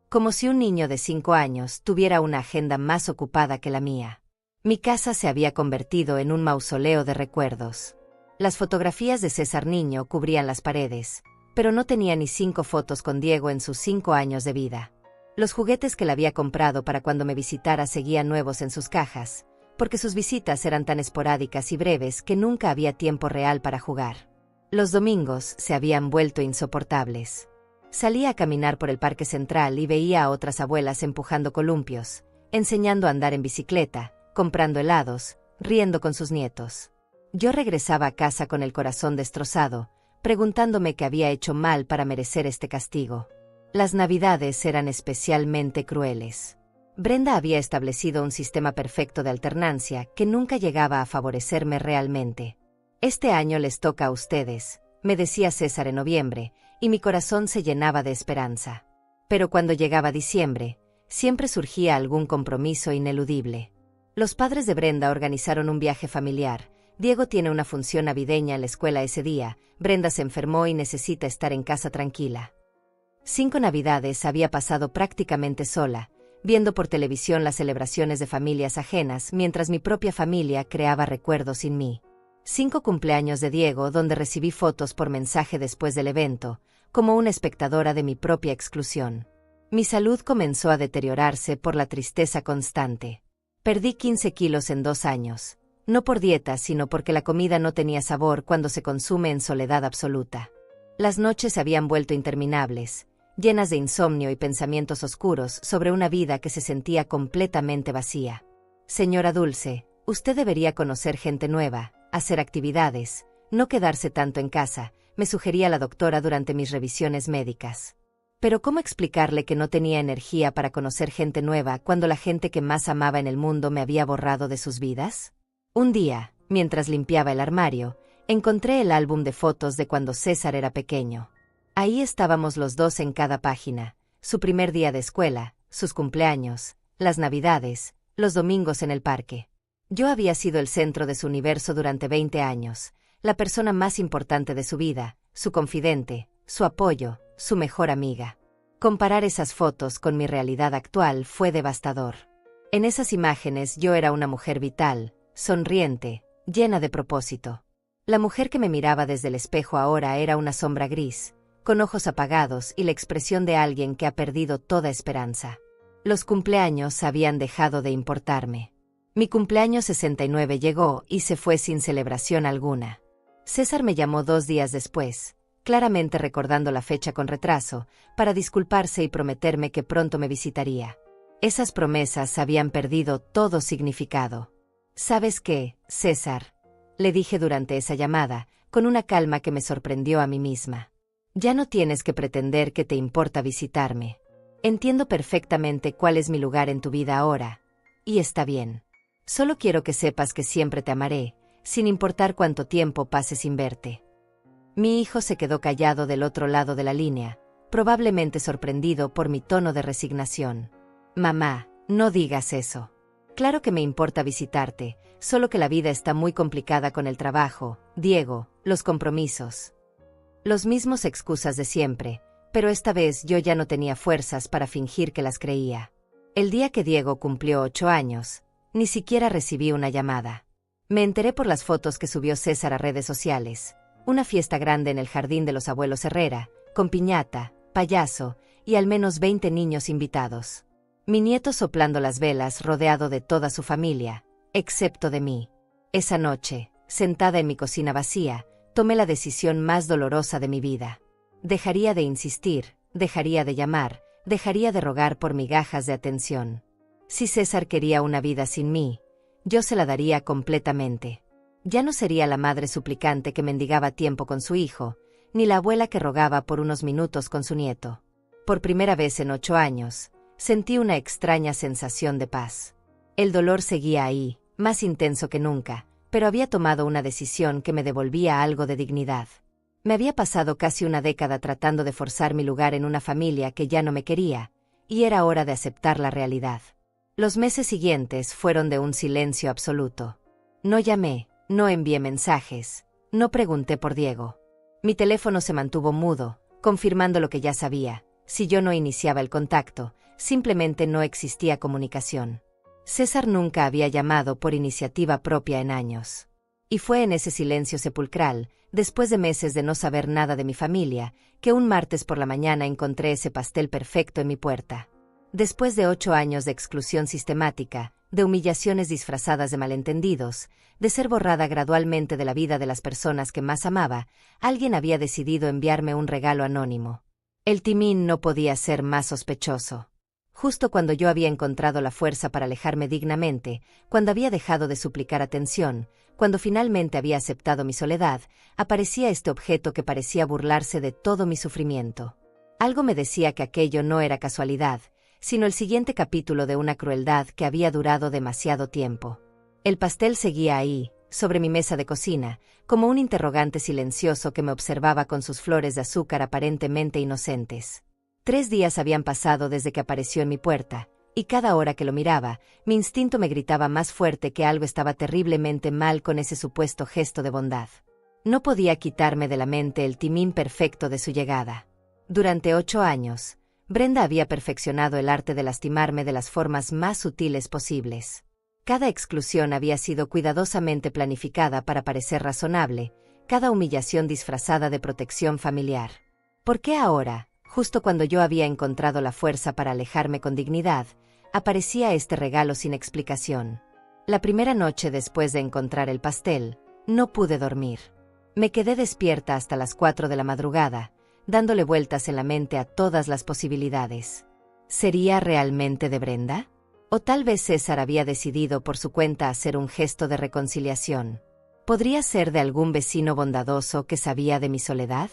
Como si un niño de 5 años tuviera una agenda más ocupada que la mía. Mi casa se había convertido en un mausoleo de recuerdos. Las fotografías de César niño cubrían las paredes, pero no tenía ni 5 fotos con Diego en sus 5 años de vida. Los juguetes que le había comprado para cuando me visitara seguían nuevos en sus cajas, porque sus visitas eran tan esporádicas y breves que nunca había tiempo real para jugar. Los domingos se habían vuelto insoportables. Salía a caminar por el parque central y veía a otras abuelas empujando columpios, enseñando a andar en bicicleta, comprando helados, riendo con sus nietos. Yo regresaba a casa con el corazón destrozado, preguntándome qué había hecho mal para merecer este castigo. Las Navidades eran especialmente crueles. Brenda había establecido un sistema perfecto de alternancia que nunca llegaba a favorecerme realmente. Este año les toca a ustedes, me decía César en noviembre, y mi corazón se llenaba de esperanza. Pero cuando llegaba diciembre, siempre surgía algún compromiso ineludible. Los padres de Brenda organizaron un viaje familiar. Diego tiene una función navideña en la escuela ese día, Brenda se enfermó y necesita estar en casa tranquila. 5 Navidades había pasado prácticamente sola, viendo por televisión las celebraciones de familias ajenas mientras mi propia familia creaba recuerdos sin mí. 5 cumpleaños de Diego donde recibí fotos por mensaje después del evento, como una espectadora de mi propia exclusión. Mi salud comenzó a deteriorarse por la tristeza constante. Perdí 15 kilos en 2 años. No por dieta, sino porque la comida no tenía sabor cuando se consume en soledad absoluta. Las noches se habían vuelto interminables, llenas de insomnio y pensamientos oscuros sobre una vida que se sentía completamente vacía. Señora Dulce, usted debería conocer gente nueva, hacer actividades, no quedarse tanto en casa, me sugería la doctora durante mis revisiones médicas. Pero ¿cómo explicarle que no tenía energía para conocer gente nueva cuando la gente que más amaba en el mundo me había borrado de sus vidas? Un día, mientras limpiaba el armario, encontré el álbum de fotos de cuando César era pequeño. Ahí estábamos los dos en cada página, su primer día de escuela, sus cumpleaños, las Navidades, los domingos en el parque. Yo había sido el centro de su universo durante 20 años, la persona más importante de su vida, su confidente, su apoyo, su mejor amiga. Comparar esas fotos con mi realidad actual fue devastador. En esas imágenes yo era una mujer vital, sonriente, llena de propósito. La mujer que me miraba desde el espejo ahora era una sombra gris, con ojos apagados y la expresión de alguien que ha perdido toda esperanza. Los cumpleaños habían dejado de importarme. Mi cumpleaños 69 llegó y se fue sin celebración alguna. César me llamó 2 días después, claramente recordando la fecha con retraso, para disculparse y prometerme que pronto me visitaría. Esas promesas habían perdido todo significado. ¿Sabes qué, César?, le dije durante esa llamada, con una calma que me sorprendió a mí misma. Ya no tienes que pretender que te importa visitarme. Entiendo perfectamente cuál es mi lugar en tu vida ahora, y está bien. Solo quiero que sepas que siempre te amaré, sin importar cuánto tiempo pase sin verte. Mi hijo se quedó callado del otro lado de la línea, probablemente sorprendido por mi tono de resignación. Mamá, no digas eso. Claro que me importa visitarte, solo que la vida está muy complicada con el trabajo, Diego, los compromisos. Los mismos excusas de siempre, pero esta vez yo ya no tenía fuerzas para fingir que las creía. El día que Diego cumplió 8 años, ni siquiera recibí una llamada. Me enteré por las fotos que subió César a redes sociales. Una fiesta grande en el jardín de los abuelos Herrera, con piñata, payaso, y al menos 20 niños invitados. Mi nieto soplando las velas rodeado de toda su familia, excepto de mí. Esa noche, sentada en mi cocina vacía, tomé la decisión más dolorosa de mi vida. Dejaría de insistir, dejaría de llamar, dejaría de rogar por migajas de atención. Si César quería una vida sin mí, yo se la daría completamente. Ya no sería la madre suplicante que mendigaba tiempo con su hijo, ni la abuela que rogaba por unos minutos con su nieto. Por primera vez en 8 años, sentí una extraña sensación de paz. El dolor seguía ahí, más intenso que nunca, pero había tomado una decisión que me devolvía algo de dignidad. Me había pasado casi una década tratando de forzar mi lugar en una familia que ya no me quería, y era hora de aceptar la realidad. Los meses siguientes fueron de un silencio absoluto. No llamé, no envié mensajes, no pregunté por Diego. Mi teléfono se mantuvo mudo, confirmando lo que ya sabía. Si yo no iniciaba el contacto, simplemente no existía comunicación. César nunca había llamado por iniciativa propia en años. Y fue en ese silencio sepulcral, después de meses de no saber nada de mi familia, que un martes por la mañana encontré ese pastel perfecto en mi puerta. Después de 8 años de exclusión sistemática, de humillaciones disfrazadas de malentendidos, de ser borrada gradualmente de la vida de las personas que más amaba, alguien había decidido enviarme un regalo anónimo. El timín no podía ser más sospechoso. Justo cuando yo había encontrado la fuerza para alejarme dignamente, cuando había dejado de suplicar atención, cuando finalmente había aceptado mi soledad, aparecía este objeto que parecía burlarse de todo mi sufrimiento. Algo me decía que aquello no era casualidad, sino el siguiente capítulo de una crueldad que había durado demasiado tiempo. El pastel seguía ahí, sobre mi mesa de cocina, como un interrogante silencioso que me observaba con sus flores de azúcar aparentemente inocentes. 3 días habían pasado desde que apareció en mi puerta, y cada hora que lo miraba, mi instinto me gritaba más fuerte que algo estaba terriblemente mal con ese supuesto gesto de bondad. No podía quitarme de la mente el timín perfecto de su llegada. Durante 8 años, Brenda había perfeccionado el arte de lastimarme de las formas más sutiles posibles. Cada exclusión había sido cuidadosamente planificada para parecer razonable, cada humillación disfrazada de protección familiar. ¿Por qué ahora, justo cuando yo había encontrado la fuerza para alejarme con dignidad, aparecía este regalo sin explicación? La primera noche después de encontrar el pastel, no pude dormir. Me quedé despierta hasta las 4 de la madrugada, dándole vueltas en la mente a todas las posibilidades. ¿Sería realmente de Brenda? ¿O tal vez César había decidido por su cuenta hacer un gesto de reconciliación? ¿Podría ser de algún vecino bondadoso que sabía de mi soledad?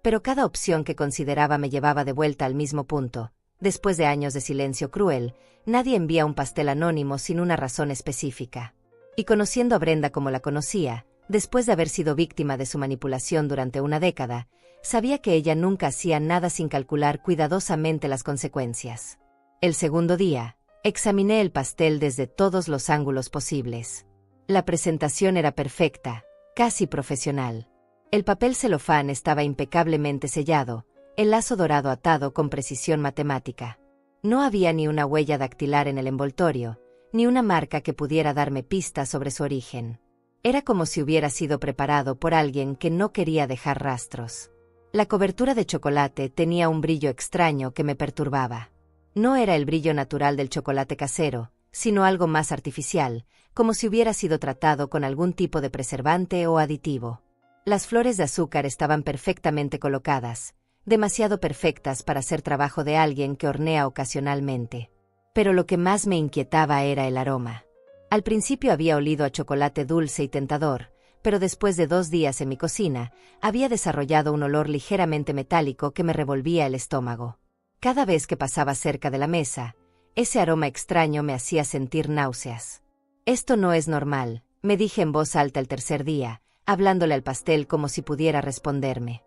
Pero cada opción que consideraba me llevaba de vuelta al mismo punto. Después de años de silencio cruel, nadie envía un pastel anónimo sin una razón específica. Y conociendo a Brenda como la conocía, después de haber sido víctima de su manipulación durante una década, sabía que ella nunca hacía nada sin calcular cuidadosamente las consecuencias. El segundo día, examiné el pastel desde todos los ángulos posibles. La presentación era perfecta, casi profesional. El papel celofán estaba impecablemente sellado, el lazo dorado atado con precisión matemática. No había ni una huella dactilar en el envoltorio, ni una marca que pudiera darme pistas sobre su origen. Era como si hubiera sido preparado por alguien que no quería dejar rastros. La cobertura de chocolate tenía un brillo extraño que me perturbaba. No era el brillo natural del chocolate casero, sino algo más artificial, como si hubiera sido tratado con algún tipo de preservante o aditivo. Las flores de azúcar estaban perfectamente colocadas, demasiado perfectas para ser trabajo de alguien que hornea ocasionalmente. Pero lo que más me inquietaba era el aroma. Al principio había olido a chocolate dulce y tentador, pero después de 2 días en mi cocina, había desarrollado un olor ligeramente metálico que me revolvía el estómago. Cada vez que pasaba cerca de la mesa, ese aroma extraño me hacía sentir náuseas. Esto no es normal, me dije en voz alta el tercer día, hablándole al pastel como si pudiera responderme.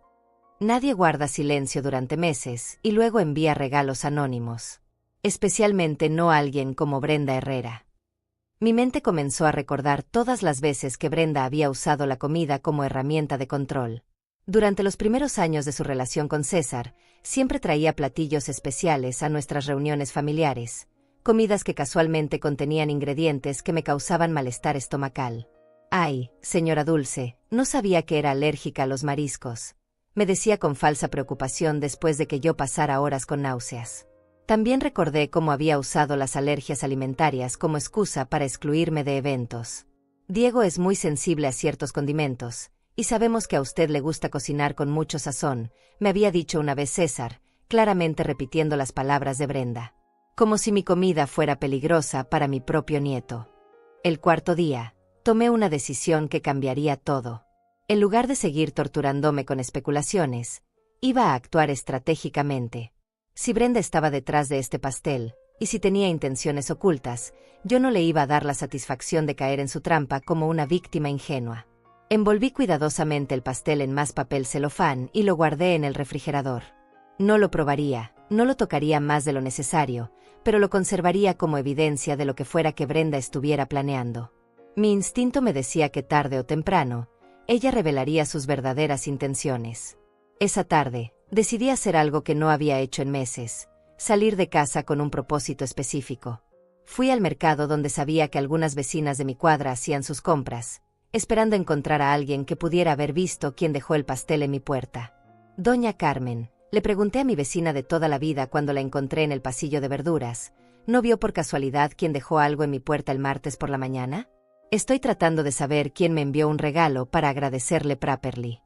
Nadie guarda silencio durante meses y luego envía regalos anónimos. Especialmente no alguien como Brenda Herrera. Mi mente comenzó a recordar todas las veces que Brenda había usado la comida como herramienta de control. Durante los primeros años de su relación con César, siempre traía platillos especiales a nuestras reuniones familiares, comidas que casualmente contenían ingredientes que me causaban malestar estomacal. «Ay, señora Dulce, no sabía que era alérgica a los mariscos», me decía con falsa preocupación después de que yo pasara horas con náuseas. También recordé cómo había usado las alergias alimentarias como excusa para excluirme de eventos. «Diego es muy sensible a ciertos condimentos, y sabemos que a usted le gusta cocinar con mucho sazón», me había dicho una vez César, claramente repitiendo las palabras de Brenda. Como si mi comida fuera peligrosa para mi propio nieto. El cuarto día, tomé una decisión que cambiaría todo. En lugar de seguir torturándome con especulaciones, iba a actuar estratégicamente. Si Brenda estaba detrás de este pastel, y si tenía intenciones ocultas, yo no le iba a dar la satisfacción de caer en su trampa como una víctima ingenua. Envolví cuidadosamente el pastel en más papel celofán y lo guardé en el refrigerador. No lo probaría, no lo tocaría más de lo necesario, pero lo conservaría como evidencia de lo que fuera que Brenda estuviera planeando. Mi instinto me decía que tarde o temprano, ella revelaría sus verdaderas intenciones. Esa tarde, decidí hacer algo que no había hecho en meses: salir de casa con un propósito específico. Fui al mercado donde sabía que algunas vecinas de mi cuadra hacían sus compras, esperando encontrar a alguien que pudiera haber visto quién dejó el pastel en mi puerta. Doña Carmen, le pregunté a mi vecina de toda la vida cuando la encontré en el pasillo de verduras, ¿no vio por casualidad quién dejó algo en mi puerta el martes por la mañana? Estoy tratando de saber quién me envió un regalo para agradecerle properly.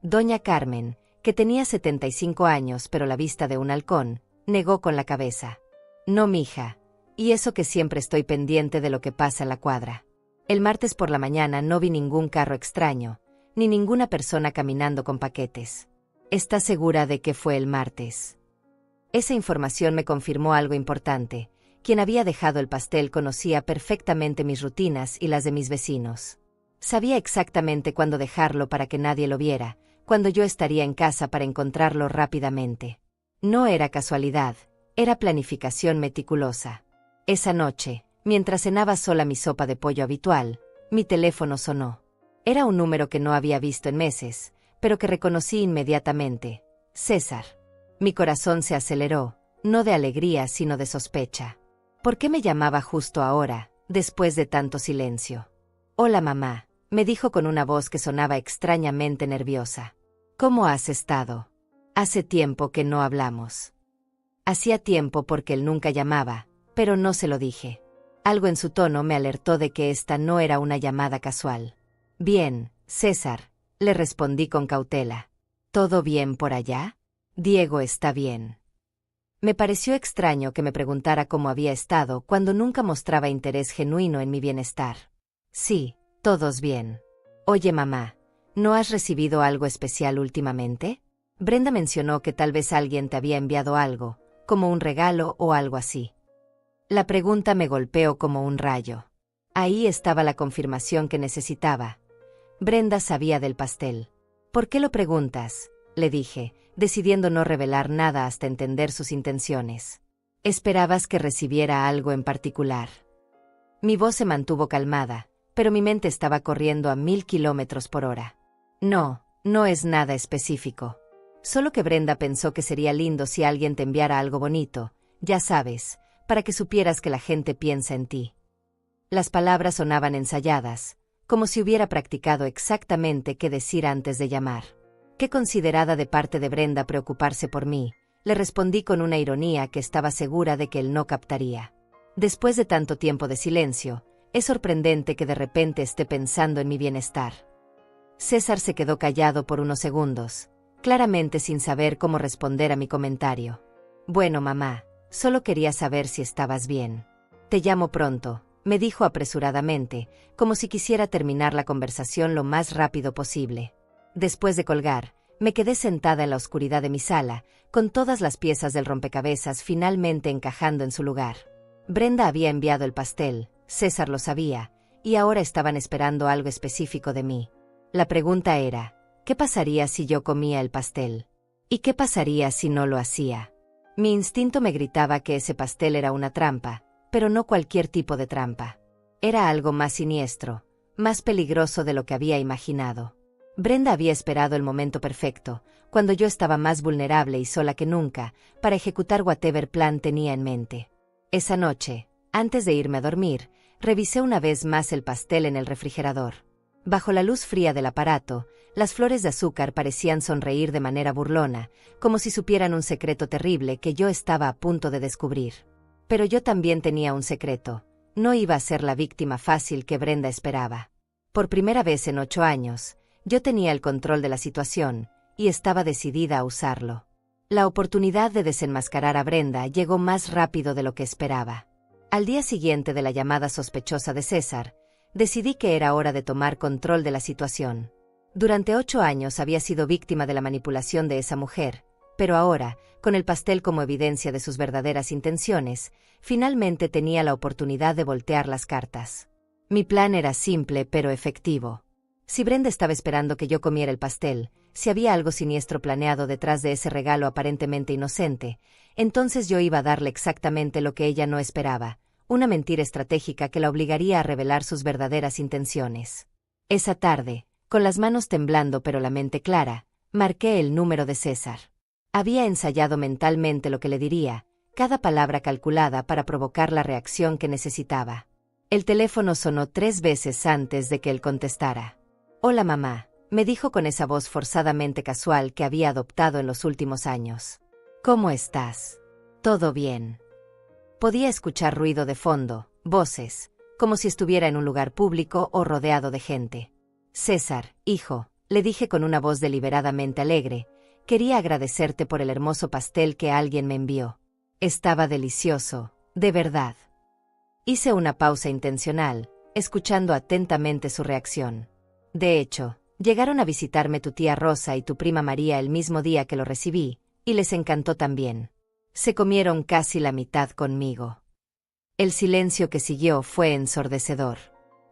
Doña Carmen, que tenía 75 años pero la vista de un halcón, negó con la cabeza. No, mija, y eso que siempre estoy pendiente de lo que pasa en la cuadra. El martes por la mañana no vi ningún carro extraño, ni ninguna persona caminando con paquetes. ¿Estás segura de que fue el martes? Esa información me confirmó algo importante: quien había dejado el pastel conocía perfectamente mis rutinas y las de mis vecinos. Sabía exactamente cuándo dejarlo para que nadie lo viera, cuando yo estaría en casa para encontrarlo rápidamente. No era casualidad, era planificación meticulosa. Esa noche, mientras cenaba sola mi sopa de pollo habitual, mi teléfono sonó. Era un número que no había visto en meses, pero que reconocí inmediatamente: César. Mi corazón se aceleró, no de alegría sino de sospecha. ¿Por qué me llamaba justo ahora, después de tanto silencio? Hola mamá, me dijo con una voz que sonaba extrañamente nerviosa. ¿Cómo has estado? Hace tiempo que no hablamos. Hacía tiempo porque él nunca llamaba, pero no se lo dije. Algo en su tono me alertó de que esta no era una llamada casual. Bien, César, le respondí con cautela. ¿Todo bien por allá? Diego está bien. Me pareció extraño que me preguntara cómo había estado cuando nunca mostraba interés genuino en mi bienestar. Sí, todos bien. Oye mamá, ¿no has recibido algo especial últimamente? Brenda mencionó que tal vez alguien te había enviado algo, como un regalo o algo así. La pregunta me golpeó como un rayo. Ahí estaba la confirmación que necesitaba. Brenda sabía del pastel. ¿Por qué lo preguntas?, le dije, decidiendo no revelar nada hasta entender sus intenciones. ¿Esperabas que recibiera algo en particular? Mi voz se mantuvo calmada, pero mi mente estaba corriendo a 1000 kilómetros por hora. No, no es nada específico. Solo que Brenda pensó que sería lindo si alguien te enviara algo bonito, ya sabes, para que supieras que la gente piensa en ti. Las palabras sonaban ensayadas, como si hubiera practicado exactamente qué decir antes de llamar. Qué considerada de parte de Brenda preocuparse por mí, le respondí con una ironía que estaba segura de que él no captaría. Después de tanto tiempo de silencio, es sorprendente que de repente esté pensando en mi bienestar. César se quedó callado por unos segundos, claramente sin saber cómo responder a mi comentario. Bueno mamá, solo quería saber si estabas bien. Te llamo pronto, me dijo apresuradamente, como si quisiera terminar la conversación lo más rápido posible. Después de colgar, me quedé sentada en la oscuridad de mi sala, con todas las piezas del rompecabezas finalmente encajando en su lugar. Brenda había enviado el pastel, César lo sabía, y ahora estaban esperando algo específico de mí. La pregunta era, ¿qué pasaría si yo comía el pastel? ¿Y qué pasaría si no lo hacía? Mi instinto me gritaba que ese pastel era una trampa, pero no cualquier tipo de trampa. Era algo más siniestro, más peligroso de lo que había imaginado. Brenda había esperado el momento perfecto, cuando yo estaba más vulnerable y sola que nunca, para ejecutar whatever plan tenía en mente. Esa noche, antes de irme a dormir, revisé una vez más el pastel en el refrigerador. Bajo la luz fría del aparato, las flores de azúcar parecían sonreír de manera burlona, como si supieran un secreto terrible que yo estaba a punto de descubrir. Pero yo también tenía un secreto. No iba a ser la víctima fácil que Brenda esperaba. Por primera vez en 8 años, yo tenía el control de la situación, y estaba decidida a usarlo. La oportunidad de desenmascarar a Brenda llegó más rápido de lo que esperaba. Al día siguiente de la llamada sospechosa de César, decidí que era hora de tomar control de la situación. Durante 8 años había sido víctima de la manipulación de esa mujer, Pero ahora, con el pastel como evidencia de sus verdaderas intenciones, finalmente tenía la oportunidad de voltear las cartas. Mi plan era simple pero efectivo. Si Brenda estaba esperando que yo comiera el pastel, si había algo siniestro planeado detrás de ese regalo aparentemente inocente, entonces yo iba a darle exactamente lo que ella no esperaba, una mentira estratégica que la obligaría a revelar sus verdaderas intenciones. Esa tarde, con las manos temblando pero la mente clara, marqué el número de César. Había ensayado mentalmente lo que le diría, cada palabra calculada para provocar la reacción que necesitaba. El teléfono sonó 3 veces antes de que él contestara. «Hola mamá», me dijo con esa voz forzadamente casual que había adoptado en los últimos años. «¿Cómo estás?» «Todo bien». Podía escuchar ruido de fondo, voces, como si estuviera en un lugar público o rodeado de gente. «César, hijo», le dije con una voz deliberadamente alegre, «quería agradecerte por el hermoso pastel que alguien me envió. Estaba delicioso, de verdad». Hice una pausa intencional, escuchando atentamente su reacción. «De hecho, llegaron a visitarme tu tía Rosa y tu prima María el mismo día que lo recibí, y les encantó también. Se comieron casi la mitad conmigo». El silencio que siguió fue ensordecedor.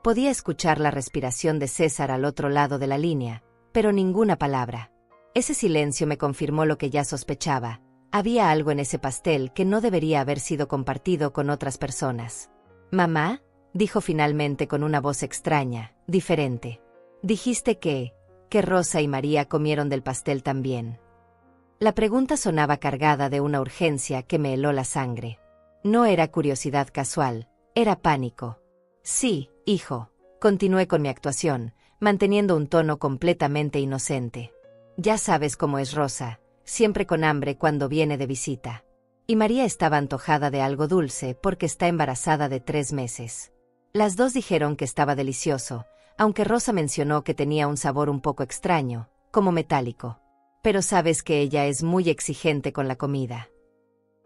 Podía escuchar la respiración de César al otro lado de la línea, pero ninguna palabra. Ese silencio me confirmó lo que ya sospechaba. Había algo en ese pastel que no debería haber sido compartido con otras personas. «Mamá», dijo finalmente con una voz extraña, diferente. «Dijiste que Rosa y María comieron del pastel también». La pregunta sonaba cargada de una urgencia que me heló la sangre. No era curiosidad casual, era pánico. «Sí, hijo», continué con mi actuación, manteniendo un tono completamente inocente. «Ya sabes cómo es Rosa, siempre con hambre cuando viene de visita. Y María estaba antojada de algo dulce porque está embarazada de 3 meses. Las dos dijeron que estaba delicioso, aunque Rosa mencionó que tenía un sabor un poco extraño, como metálico. Pero sabes que ella es muy exigente con la comida».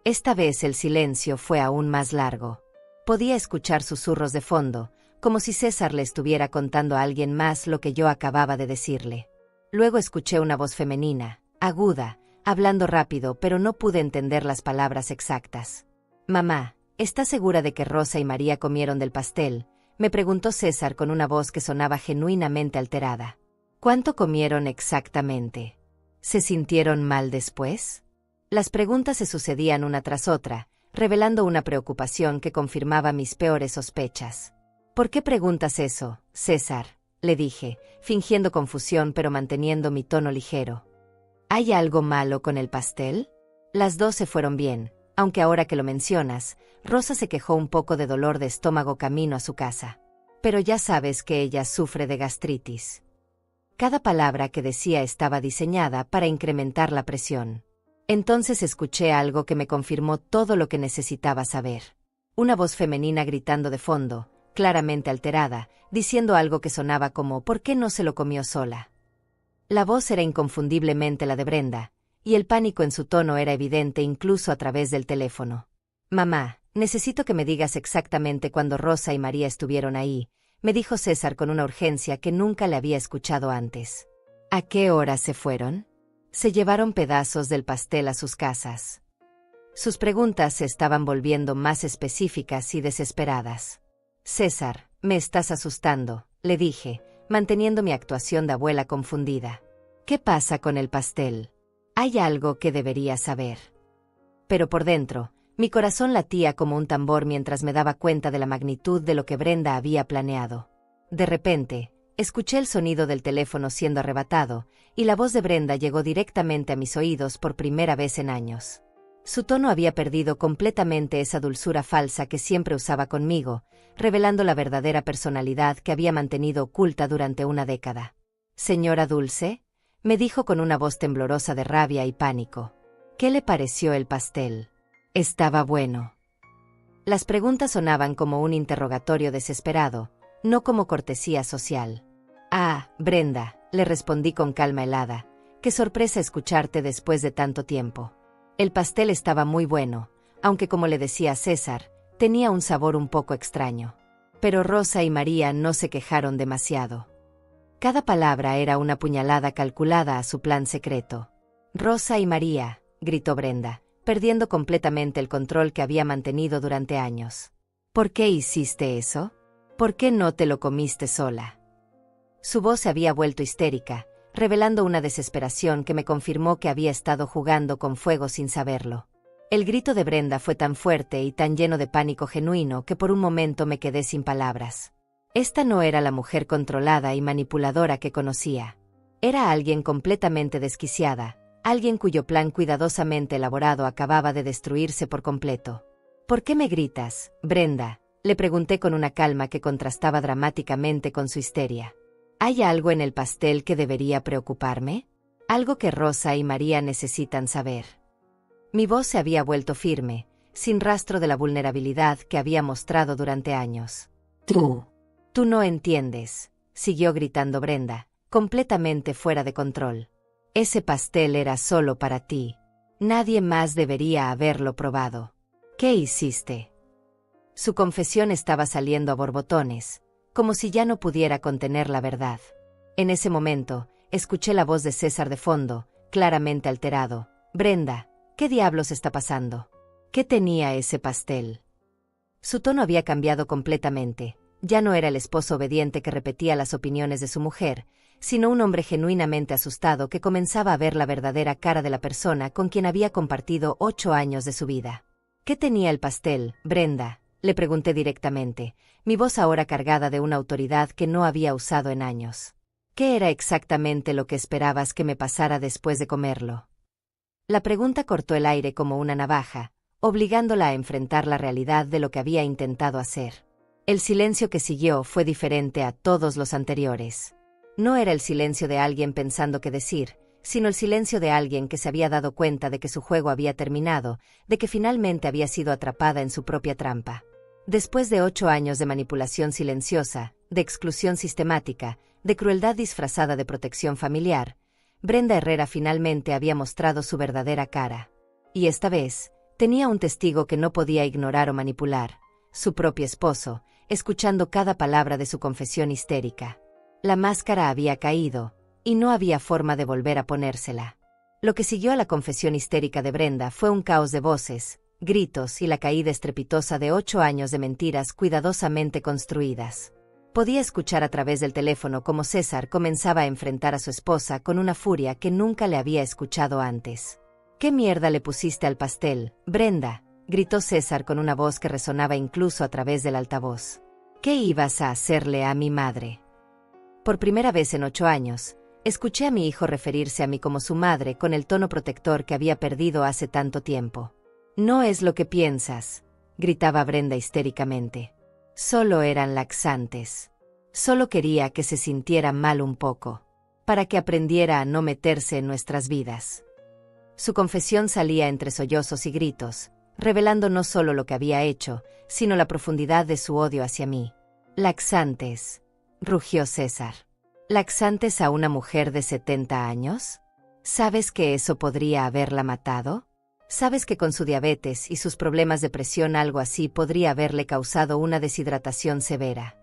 Esta vez el silencio fue aún más largo. Podía escuchar susurros de fondo, como si César le estuviera contando a alguien más lo que yo acababa de decirle. Luego escuché una voz femenina, aguda, hablando rápido, pero no pude entender las palabras exactas. «Mamá, ¿estás segura de que Rosa y María comieron del pastel?», me preguntó César con una voz que sonaba genuinamente alterada. «¿Cuánto comieron exactamente? ¿Se sintieron mal después?». Las preguntas se sucedían una tras otra, revelando una preocupación que confirmaba mis peores sospechas. «¿Por qué preguntas eso, César?», le dije, fingiendo confusión pero manteniendo mi tono ligero. «¿Hay algo malo con el pastel?». Las dos se fueron bien, aunque ahora que lo mencionas, Rosa se quejó un poco de dolor de estómago camino a su casa. Pero ya sabes que ella sufre de gastritis. Cada palabra que decía estaba diseñada para incrementar la presión. Entonces escuché algo que me confirmó todo lo que necesitaba saber. Una voz femenina gritando de fondo, claramente alterada, diciendo algo que sonaba como «¿por qué no se lo comió sola?». La voz era inconfundiblemente la de Brenda, y el pánico en su tono era evidente incluso a través del teléfono. «Mamá, necesito que me digas exactamente cuándo Rosa y María estuvieron ahí», me dijo César con una urgencia que nunca le había escuchado antes. «¿A qué hora se fueron?». «Se llevaron pedazos del pastel a sus casas». Sus preguntas se estaban volviendo más específicas y desesperadas. «César, me estás asustando», le dije, manteniendo mi actuación de abuela confundida. «¿Qué pasa con el pastel? Hay algo que debería saber». Pero por dentro, mi corazón latía como un tambor mientras me daba cuenta de la magnitud de lo que Brenda había planeado. De repente, escuché el sonido del teléfono siendo arrebatado, y la voz de Brenda llegó directamente a mis oídos por primera vez en años. Su tono había perdido completamente esa dulzura falsa que siempre usaba conmigo, revelando la verdadera personalidad que había mantenido oculta durante una década. «Señora Dulce», me dijo con una voz temblorosa de rabia y pánico. «¿Qué le pareció el pastel? ¿Estaba bueno?». Las preguntas sonaban como un interrogatorio desesperado, no como cortesía social. «Ah, Brenda», le respondí con calma helada, «qué sorpresa escucharte después de tanto tiempo. El pastel estaba muy bueno, aunque como le decía a César, tenía un sabor un poco extraño. Pero Rosa y María no se quejaron demasiado». Cada palabra era una puñalada calculada a su plan secreto. «Rosa y María», gritó Brenda, perdiendo completamente el control que había mantenido durante años. ¿Por qué hiciste eso? ¿Por qué no te lo comiste sola? Su voz se había vuelto histérica, revelando una desesperación que me confirmó que había estado jugando con fuego sin saberlo. El grito de Brenda fue tan fuerte y tan lleno de pánico genuino que por un momento me quedé sin palabras. Esta no era la mujer controlada y manipuladora que conocía. Era alguien completamente desquiciada, alguien cuyo plan cuidadosamente elaborado acababa de destruirse por completo. ¿Por qué me gritas, Brenda?, le pregunté con una calma que contrastaba dramáticamente con su histeria. ¿Hay algo en el pastel que debería preocuparme? Algo que Rosa y María necesitan saber. Mi voz se había vuelto firme, sin rastro de la vulnerabilidad que había mostrado durante años. Tú no entiendes, siguió gritando Brenda, completamente fuera de control. Ese pastel era solo para ti. Nadie más debería haberlo probado. ¿Qué hiciste? Su confesión estaba saliendo a borbotones, como si ya no pudiera contener la verdad. En ese momento, escuché la voz de César de fondo, claramente alterado. Brenda, ¿qué diablos está pasando? ¿Qué tenía ese pastel? Su tono había cambiado completamente. Ya no era el esposo obediente que repetía las opiniones de su mujer, sino un hombre genuinamente asustado que comenzaba a ver la verdadera cara de la persona con quien había compartido 8 años de su vida. ¿Qué tenía el pastel, Brenda?, le pregunté directamente, mi voz ahora cargada de una autoridad que no había usado en años. ¿Qué era exactamente lo que esperabas que me pasara después de comerlo? La pregunta cortó el aire como una navaja, obligándola a enfrentar la realidad de lo que había intentado hacer. El silencio que siguió fue diferente a todos los anteriores. No era el silencio de alguien pensando qué decir, sino el silencio de alguien que se había dado cuenta de que su juego había terminado, de que finalmente había sido atrapada en su propia trampa. Después de 8 años de manipulación silenciosa, de exclusión sistemática, de crueldad disfrazada de protección familiar, Brenda Herrera finalmente había mostrado su verdadera cara. Y esta vez, tenía un testigo que no podía ignorar o manipular, su propio esposo, escuchando cada palabra de su confesión histérica. La máscara había caído, y no había forma de volver a ponérsela. Lo que siguió a la confesión histérica de Brenda fue un caos de voces, gritos y la caída estrepitosa de 8 años de mentiras cuidadosamente construidas. Podía escuchar a través del teléfono cómo César comenzaba a enfrentar a su esposa con una furia que nunca le había escuchado antes. ¿Qué mierda le pusiste al pastel, Brenda?, gritó César con una voz que resonaba incluso a través del altavoz. ¿Qué ibas a hacerle a mi madre? Por primera vez en 8 años, escuché a mi hijo referirse a mí como su madre con el tono protector que había perdido hace tanto tiempo. No es lo que piensas, gritaba Brenda histéricamente. Solo eran laxantes. Solo quería que se sintiera mal un poco, para que aprendiera a no meterse en nuestras vidas. Su confesión salía entre sollozos y gritos, revelando no solo lo que había hecho, sino la profundidad de su odio hacia mí. Laxantes, rugió César. ¿Laxantes a una mujer de 70 años? ¿Sabes que eso podría haberla matado? ¿Sabes que con su diabetes y sus problemas de presión algo así podría haberle causado una deshidratación severa?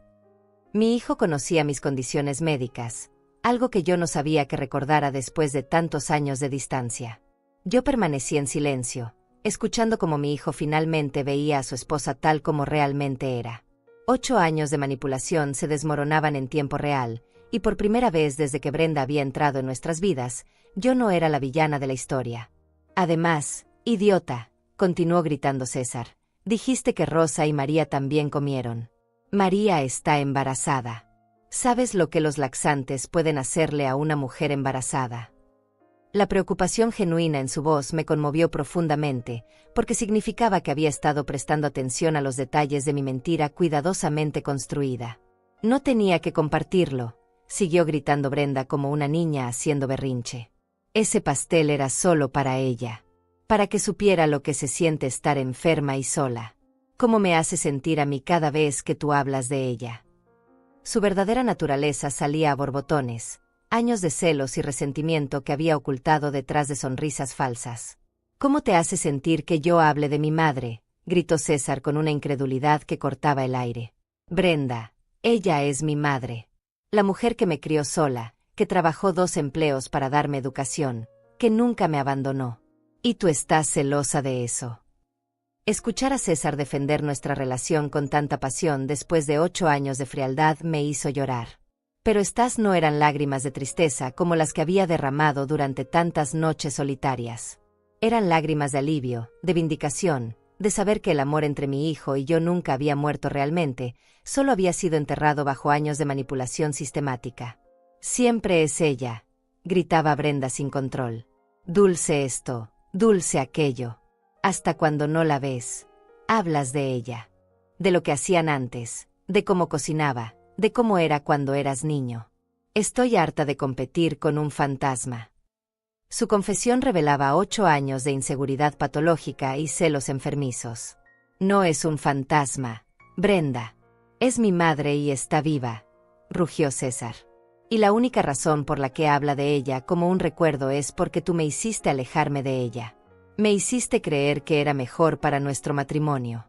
Mi hijo conocía mis condiciones médicas, algo que yo no sabía que recordara después de tantos años de distancia. Yo permanecí en silencio, escuchando cómo mi hijo finalmente veía a su esposa tal como realmente era. 8 años de manipulación se desmoronaban en tiempo real, y por primera vez desde que Brenda había entrado en nuestras vidas, yo no era la villana de la historia. Además, idiota, continuó gritando César, dijiste que Rosa y María también comieron. María está embarazada. ¿Sabes lo que los laxantes pueden hacerle a una mujer embarazada? La preocupación genuina en su voz me conmovió profundamente, porque significaba que había estado prestando atención a los detalles de mi mentira cuidadosamente construida. No tenía que compartirlo, siguió gritando Brenda como una niña haciendo berrinche. Ese pastel era solo para ella. Para que supiera lo que se siente estar enferma y sola. ¿Cómo me hace sentir a mí cada vez que tú hablas de ella? Su verdadera naturaleza salía a borbotones, años de celos y resentimiento que había ocultado detrás de sonrisas falsas. ¿Cómo te hace sentir que yo hable de mi madre?, gritó César con una incredulidad que cortaba el aire. Brenda, ella es mi madre. La mujer que me crió sola, que trabajó 2 empleos para darme educación, que nunca me abandonó. Y tú estás celosa de eso. Escuchar a César defender nuestra relación con tanta pasión después de 8 años de frialdad me hizo llorar. Pero estas no eran lágrimas de tristeza como las que había derramado durante tantas noches solitarias. Eran lágrimas de alivio, de vindicación, de saber que el amor entre mi hijo y yo nunca había muerto realmente, solo había sido enterrado bajo años de manipulación sistemática. Siempre es ella, gritaba Brenda sin control. Dulce esto, dulce aquello. Hasta cuando no la ves, hablas de ella. De lo que hacían antes, de cómo cocinaba, de cómo era cuando eras niño. Estoy harta de competir con un fantasma. Su confesión revelaba 8 años de inseguridad patológica y celos enfermizos. No es un fantasma, Brenda. Es mi madre y está viva, rugió César. Y la única razón por la que habla de ella como un recuerdo es porque tú me hiciste alejarme de ella. Me hiciste creer que era mejor para nuestro matrimonio.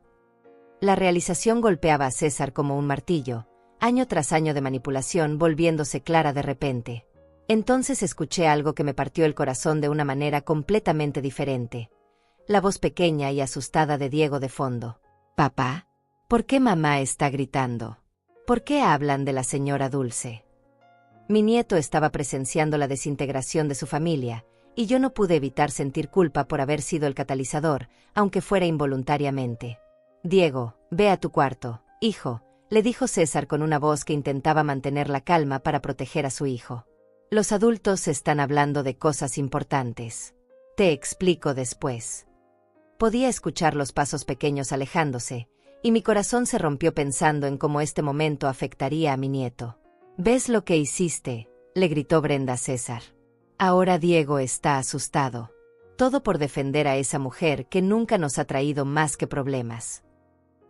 La realización golpeaba a César como un martillo, año tras año de manipulación volviéndose clara de repente. Entonces escuché algo que me partió el corazón de una manera completamente diferente. La voz pequeña y asustada de Diego de fondo. «Papá, ¿por qué mamá está gritando? ¿Por qué hablan de la señora Dulce?» Mi nieto estaba presenciando la desintegración de su familia, y yo no pude evitar sentir culpa por haber sido el catalizador, aunque fuera involuntariamente. «Diego, ve a tu cuarto, hijo», le dijo César con una voz que intentaba mantener la calma para proteger a su hijo. «Los adultos están hablando de cosas importantes. Te explico después». Podía escuchar los pasos pequeños alejándose, y mi corazón se rompió pensando en cómo este momento afectaría a mi nieto. «¿Ves lo que hiciste?», le gritó Brenda a César. Ahora Diego está asustado. Todo por defender a esa mujer que nunca nos ha traído más que problemas.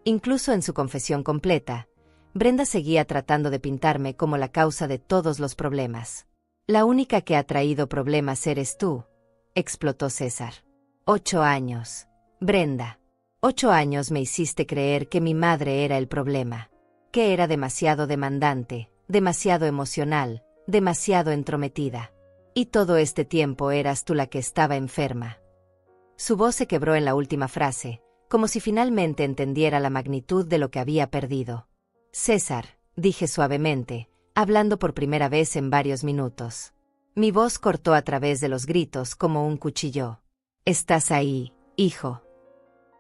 Incluso en su confesión completa, Brenda seguía tratando de pintarme como la causa de todos los problemas. «La única que ha traído problemas eres tú», explotó César. 8 años. Brenda. 8 años me hiciste creer que mi madre era el problema. Que era demasiado demandante, demasiado emocional, demasiado entrometida. Y todo este tiempo eras tú la que estaba enferma. Su voz se quebró en la última frase, como si finalmente entendiera la magnitud de lo que había perdido. «César», dije suavemente, hablando por primera vez en varios minutos. Mi voz cortó a través de los gritos como un cuchillo. «Estás ahí, hijo».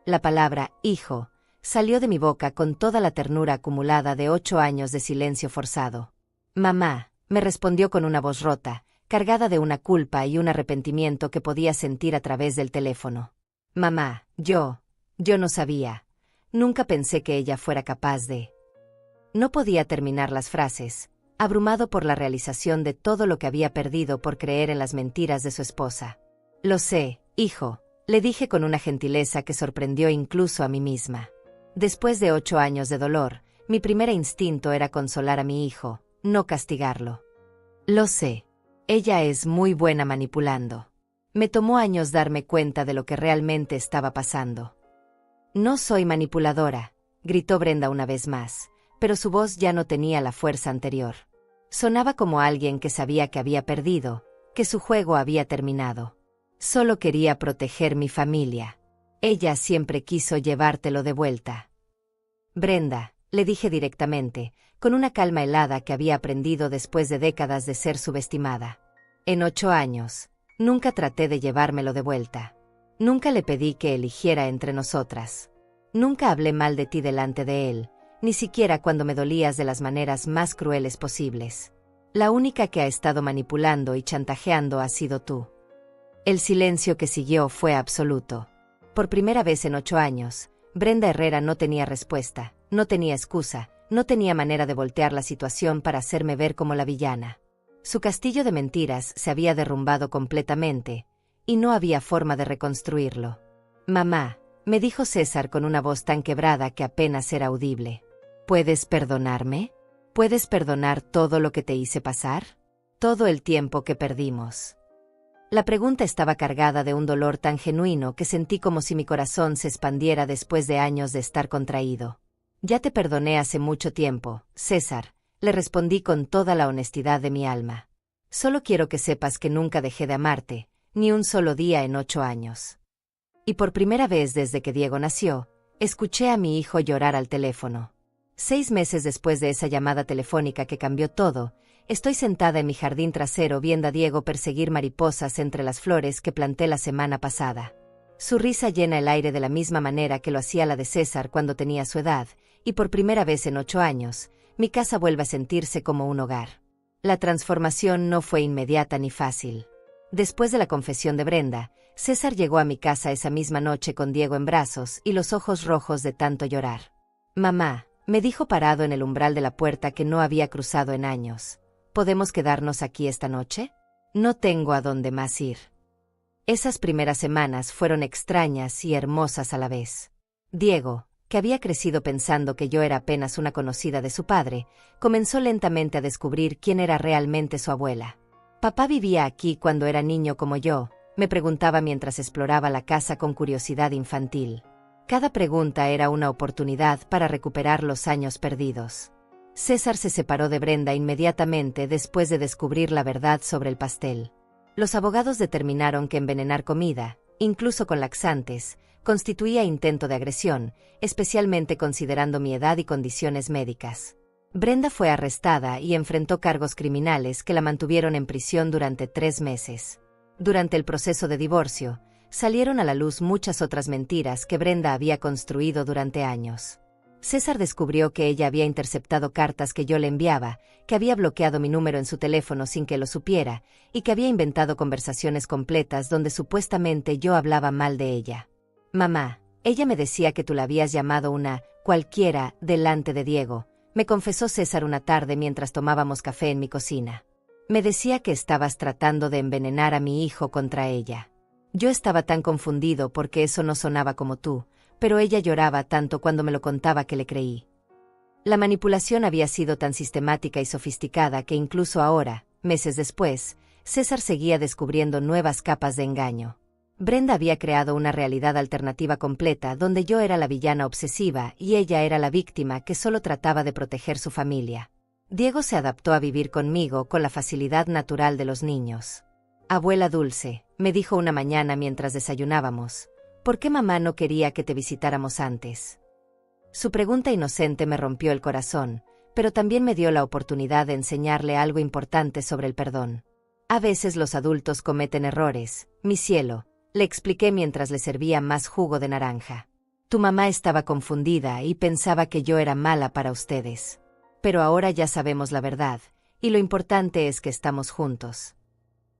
La palabra «hijo» salió de mi boca con toda la ternura acumulada de 8 años de silencio forzado. «Mamá», me respondió con una voz rota, cargada de una culpa y un arrepentimiento que podía sentir a través del teléfono. «Mamá, yo no sabía. Nunca pensé que ella fuera capaz de...». No podía terminar las frases, abrumado por la realización de todo lo que había perdido por creer en las mentiras de su esposa. «Lo sé, hijo», le dije con una gentileza que sorprendió incluso a mí misma. Después de 8 años de dolor, mi primer instinto era consolar a mi hijo, no castigarlo. «Lo sé. Ella es muy buena manipulando». Me tomó años darme cuenta de lo que realmente estaba pasando. «No soy manipuladora», gritó Brenda una vez más, pero su voz ya no tenía la fuerza anterior. Sonaba como alguien que sabía que había perdido, que su juego había terminado. «Solo quería proteger mi familia. Ella siempre quiso llevártelo de vuelta». «Brenda», le dije directamente, con una calma helada que había aprendido después de décadas de ser subestimada. «En 8 años, nunca traté de llevármelo de vuelta. Nunca le pedí que eligiera entre nosotras. Nunca hablé mal de ti delante de él, ni siquiera cuando me dolías de las maneras más crueles posibles. La única que ha estado manipulando y chantajeando ha sido tú». El silencio que siguió fue absoluto. Por primera vez en 8 años, Brenda Herrera no tenía respuesta, no tenía excusa, no tenía manera de voltear la situación para hacerme ver como la villana. Su castillo de mentiras se había derrumbado completamente, y no había forma de reconstruirlo. «Mamá», me dijo César con una voz tan quebrada que apenas era audible. «¿Puedes perdonarme? ¿Puedes perdonar todo lo que te hice pasar? Todo el tiempo que perdimos». La pregunta estaba cargada de un dolor tan genuino que sentí como si mi corazón se expandiera después de años de estar contraído. «Ya te perdoné hace mucho tiempo, César», le respondí con toda la honestidad de mi alma. «Solo quiero que sepas que nunca dejé de amarte, ni un solo día en 8 años. Y por primera vez desde que Diego nació, escuché a mi hijo llorar al teléfono. 6 meses después de esa llamada telefónica que cambió todo, estoy sentada en mi jardín trasero viendo a Diego perseguir mariposas entre las flores que planté la semana pasada. Su risa llena el aire de la misma manera que lo hacía la de César cuando tenía su edad, y por primera vez en 8 años, mi casa vuelve a sentirse como un hogar. La transformación no fue inmediata ni fácil. Después de la confesión de Brenda, César llegó a mi casa esa misma noche con Diego en brazos y los ojos rojos de tanto llorar. «Mamá», me dijo parado en el umbral de la puerta que no había cruzado en años, ¿podemos quedarnos aquí esta noche? No tengo a dónde más ir. Esas primeras semanas fueron extrañas y hermosas a la vez. Diego, que había crecido pensando que yo era apenas una conocida de su padre, comenzó lentamente a descubrir quién era realmente su abuela. «¿Papá vivía aquí cuando era niño como yo?», me preguntaba mientras exploraba la casa con curiosidad infantil. Cada pregunta era una oportunidad para recuperar los años perdidos. César se separó de Brenda inmediatamente después de descubrir la verdad sobre el pastel. Los abogados determinaron que envenenar comida, incluso con laxantes, constituía intento de agresión, especialmente considerando mi edad y condiciones médicas. Brenda fue arrestada y enfrentó cargos criminales que la mantuvieron en prisión durante 3 meses. Durante el proceso de divorcio, salieron a la luz muchas otras mentiras que Brenda había construido durante años. César descubrió que ella había interceptado cartas que yo le enviaba, que había bloqueado mi número en su teléfono sin que lo supiera, y que había inventado conversaciones completas donde supuestamente yo hablaba mal de ella. «Mamá, ella me decía que tú la habías llamado una cualquiera delante de Diego», me confesó César una tarde mientras tomábamos café en mi cocina. «Me decía que estabas tratando de envenenar a mi hijo contra ella. Yo estaba tan confundido porque eso no sonaba como tú, pero ella lloraba tanto cuando me lo contaba que le creí». La manipulación había sido tan sistemática y sofisticada que incluso ahora, meses después, César seguía descubriendo nuevas capas de engaño. Brenda había creado una realidad alternativa completa donde yo era la villana obsesiva y ella era la víctima que solo trataba de proteger su familia. Diego se adaptó a vivir conmigo con la facilidad natural de los niños. «Abuela Dulce», me dijo una mañana mientras desayunábamos, «¿por qué mamá no quería que te visitáramos antes?». Su pregunta inocente me rompió el corazón, pero también me dio la oportunidad de enseñarle algo importante sobre el perdón. «A veces los adultos cometen errores, mi cielo», le expliqué mientras le servía más jugo de naranja. «Tu mamá estaba confundida y pensaba que yo era mala para ustedes. Pero ahora ya sabemos la verdad, y lo importante es que estamos juntos».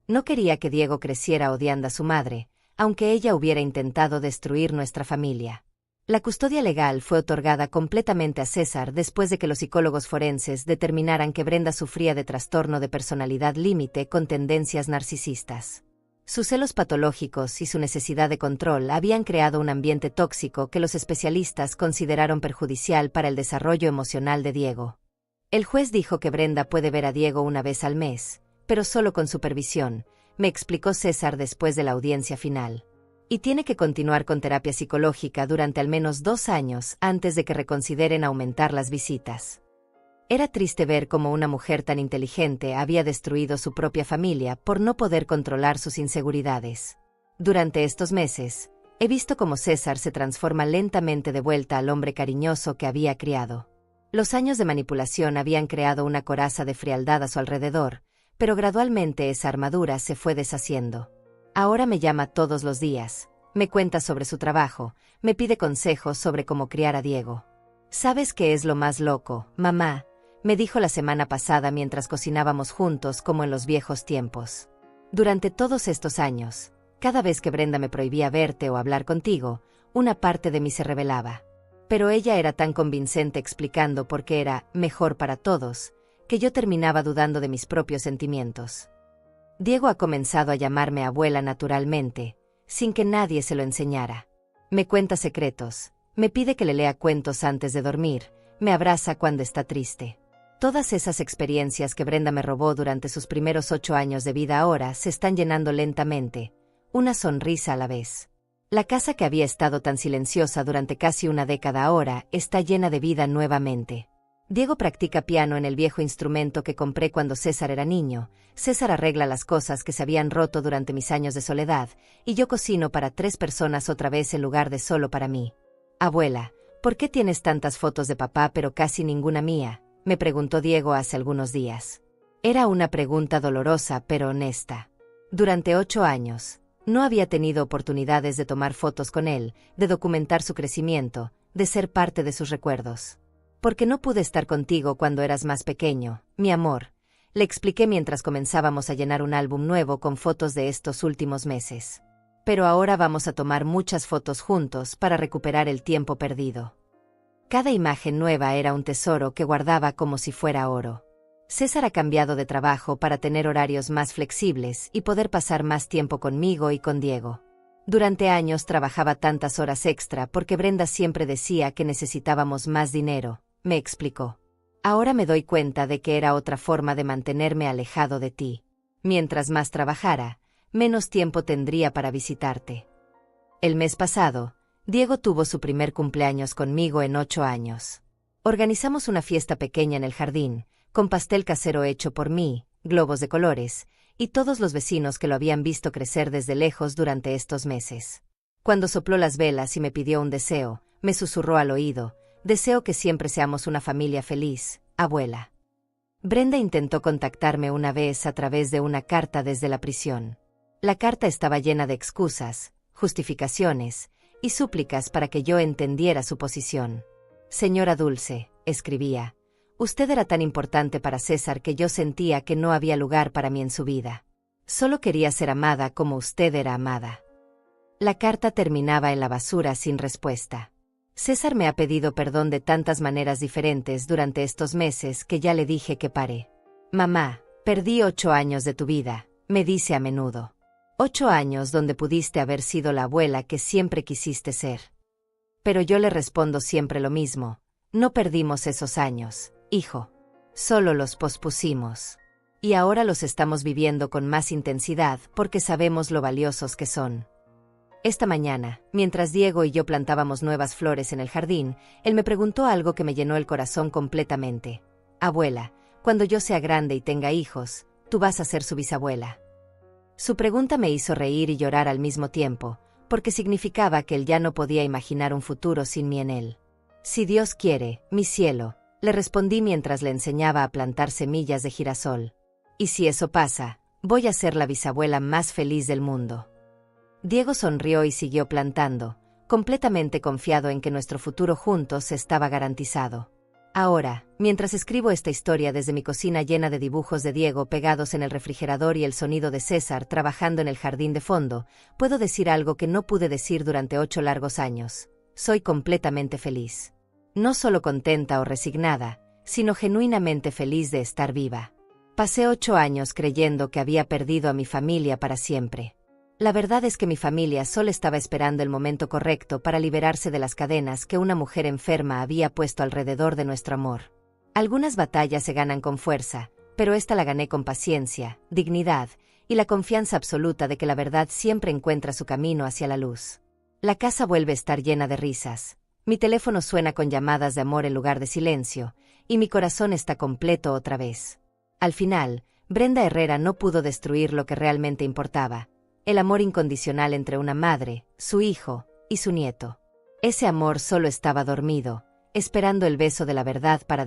No quería que Diego creciera odiando a su madre, aunque ella hubiera intentado destruir nuestra familia. La custodia legal fue otorgada completamente a César después de que los psicólogos forenses determinaran que Brenda sufría de trastorno de personalidad límite con tendencias narcisistas. Sus celos patológicos y su necesidad de control habían creado un ambiente tóxico que los especialistas consideraron perjudicial para el desarrollo emocional de Diego. El juez dijo que Brenda puede ver a Diego una vez al mes, pero solo con supervisión, me explicó César después de la audiencia final. Y tiene que continuar con terapia psicológica durante al menos 2 años antes de que reconsideren aumentar las visitas. Era triste ver cómo una mujer tan inteligente había destruido su propia familia por no poder controlar sus inseguridades. Durante estos meses, he visto cómo César se transforma lentamente de vuelta al hombre cariñoso que había criado. Los años de manipulación habían creado una coraza de frialdad a su alrededor, pero gradualmente esa armadura se fue deshaciendo. Ahora me llama todos los días, me cuenta sobre su trabajo, me pide consejos sobre cómo criar a Diego. «¿Sabes qué es lo más loco, mamá?», me dijo la semana pasada mientras cocinábamos juntos como en los viejos tiempos. «Durante todos estos años, cada vez que Brenda me prohibía verte o hablar contigo, una parte de mí se rebelaba. Pero ella era tan convincente explicando por qué era mejor para todos, que yo terminaba dudando de mis propios sentimientos. Diego ha comenzado a llamarme abuela naturalmente, sin que nadie se lo enseñara. Me cuenta secretos, me pide que le lea cuentos antes de dormir, me abraza cuando está triste. Todas esas experiencias que Brenda me robó durante sus primeros 8 años de vida ahora se están llenando lentamente, una sonrisa a la vez. La casa que había estado tan silenciosa durante casi una década ahora está llena de vida nuevamente. Diego practica piano en el viejo instrumento que compré cuando César era niño. César arregla las cosas que se habían roto durante mis años de soledad, y yo cocino para 3 personas otra vez en lugar de solo para mí. Abuela, ¿por qué tienes tantas fotos de papá pero casi ninguna mía?, me preguntó Diego hace algunos días. Era una pregunta dolorosa pero honesta. Durante 8 años, no había tenido oportunidades de tomar fotos con él, de documentar su crecimiento, de ser parte de sus recuerdos. Porque no pude estar contigo cuando eras más pequeño, mi amor, le expliqué mientras comenzábamos a llenar un álbum nuevo con fotos de estos últimos meses. Pero ahora vamos a tomar muchas fotos juntos para recuperar el tiempo perdido. Cada imagen nueva era un tesoro que guardaba como si fuera oro. César ha cambiado de trabajo para tener horarios más flexibles y poder pasar más tiempo conmigo y con Diego. Durante años trabajaba tantas horas extra porque Brenda siempre decía que necesitábamos más dinero, me explicó. Ahora me doy cuenta de que era otra forma de mantenerme alejado de ti. Mientras más trabajara, menos tiempo tendría para visitarte. El mes pasado, Diego tuvo su primer cumpleaños conmigo en 8 años. Organizamos una fiesta pequeña en el jardín, con pastel casero hecho por mí, globos de colores, y todos los vecinos que lo habían visto crecer desde lejos durante estos meses. Cuando sopló las velas y me pidió un deseo, me susurró al oído: deseo que siempre seamos una familia feliz, abuela. Brenda intentó contactarme una vez a través de una carta desde la prisión. La carta estaba llena de excusas, justificaciones y súplicas para que yo entendiera su posición. Señora Dulce, escribía, usted era tan importante para César que yo sentía que no había lugar para mí en su vida. Solo quería ser amada como usted era amada. La carta terminaba en la basura sin respuesta. César me ha pedido perdón de tantas maneras diferentes durante estos meses que ya le dije que pare. Mamá, perdí 8 años de tu vida, me dice a menudo. 8 años donde pudiste haber sido la abuela que siempre quisiste ser. Pero yo le respondo siempre lo mismo: no perdimos esos años, hijo. Solo los pospusimos. Y ahora los estamos viviendo con más intensidad porque sabemos lo valiosos que son. Esta mañana, mientras Diego y yo plantábamos nuevas flores en el jardín, él me preguntó algo que me llenó el corazón completamente. Abuela, cuando yo sea grande y tenga hijos, tú vas a ser su bisabuela. Su pregunta me hizo reír y llorar al mismo tiempo, porque significaba que él ya no podía imaginar un futuro sin mí en él. Si Dios quiere, mi cielo, le respondí mientras le enseñaba a plantar semillas de girasol. Y si eso pasa, voy a ser la bisabuela más feliz del mundo. Diego sonrió y siguió plantando, completamente confiado en que nuestro futuro juntos estaba garantizado. Ahora, mientras escribo esta historia desde mi cocina llena de dibujos de Diego pegados en el refrigerador y el sonido de César trabajando en el jardín de fondo, puedo decir algo que no pude decir durante 8 largos años. Soy completamente feliz. No solo contenta o resignada, sino genuinamente feliz de estar viva. Pasé 8 años creyendo que había perdido a mi familia para siempre. La verdad es que mi familia solo estaba esperando el momento correcto para liberarse de las cadenas que una mujer enferma había puesto alrededor de nuestro amor. Algunas batallas se ganan con fuerza, pero esta la gané con paciencia, dignidad y la confianza absoluta de que la verdad siempre encuentra su camino hacia la luz. La casa vuelve a estar llena de risas. Mi teléfono suena con llamadas de amor en lugar de silencio, y mi corazón está completo otra vez. Al final, Brenda Herrera no pudo destruir lo que realmente importaba: el amor incondicional entre una madre, su hijo y su nieto. Ese amor solo estaba dormido, esperando el beso de la verdad para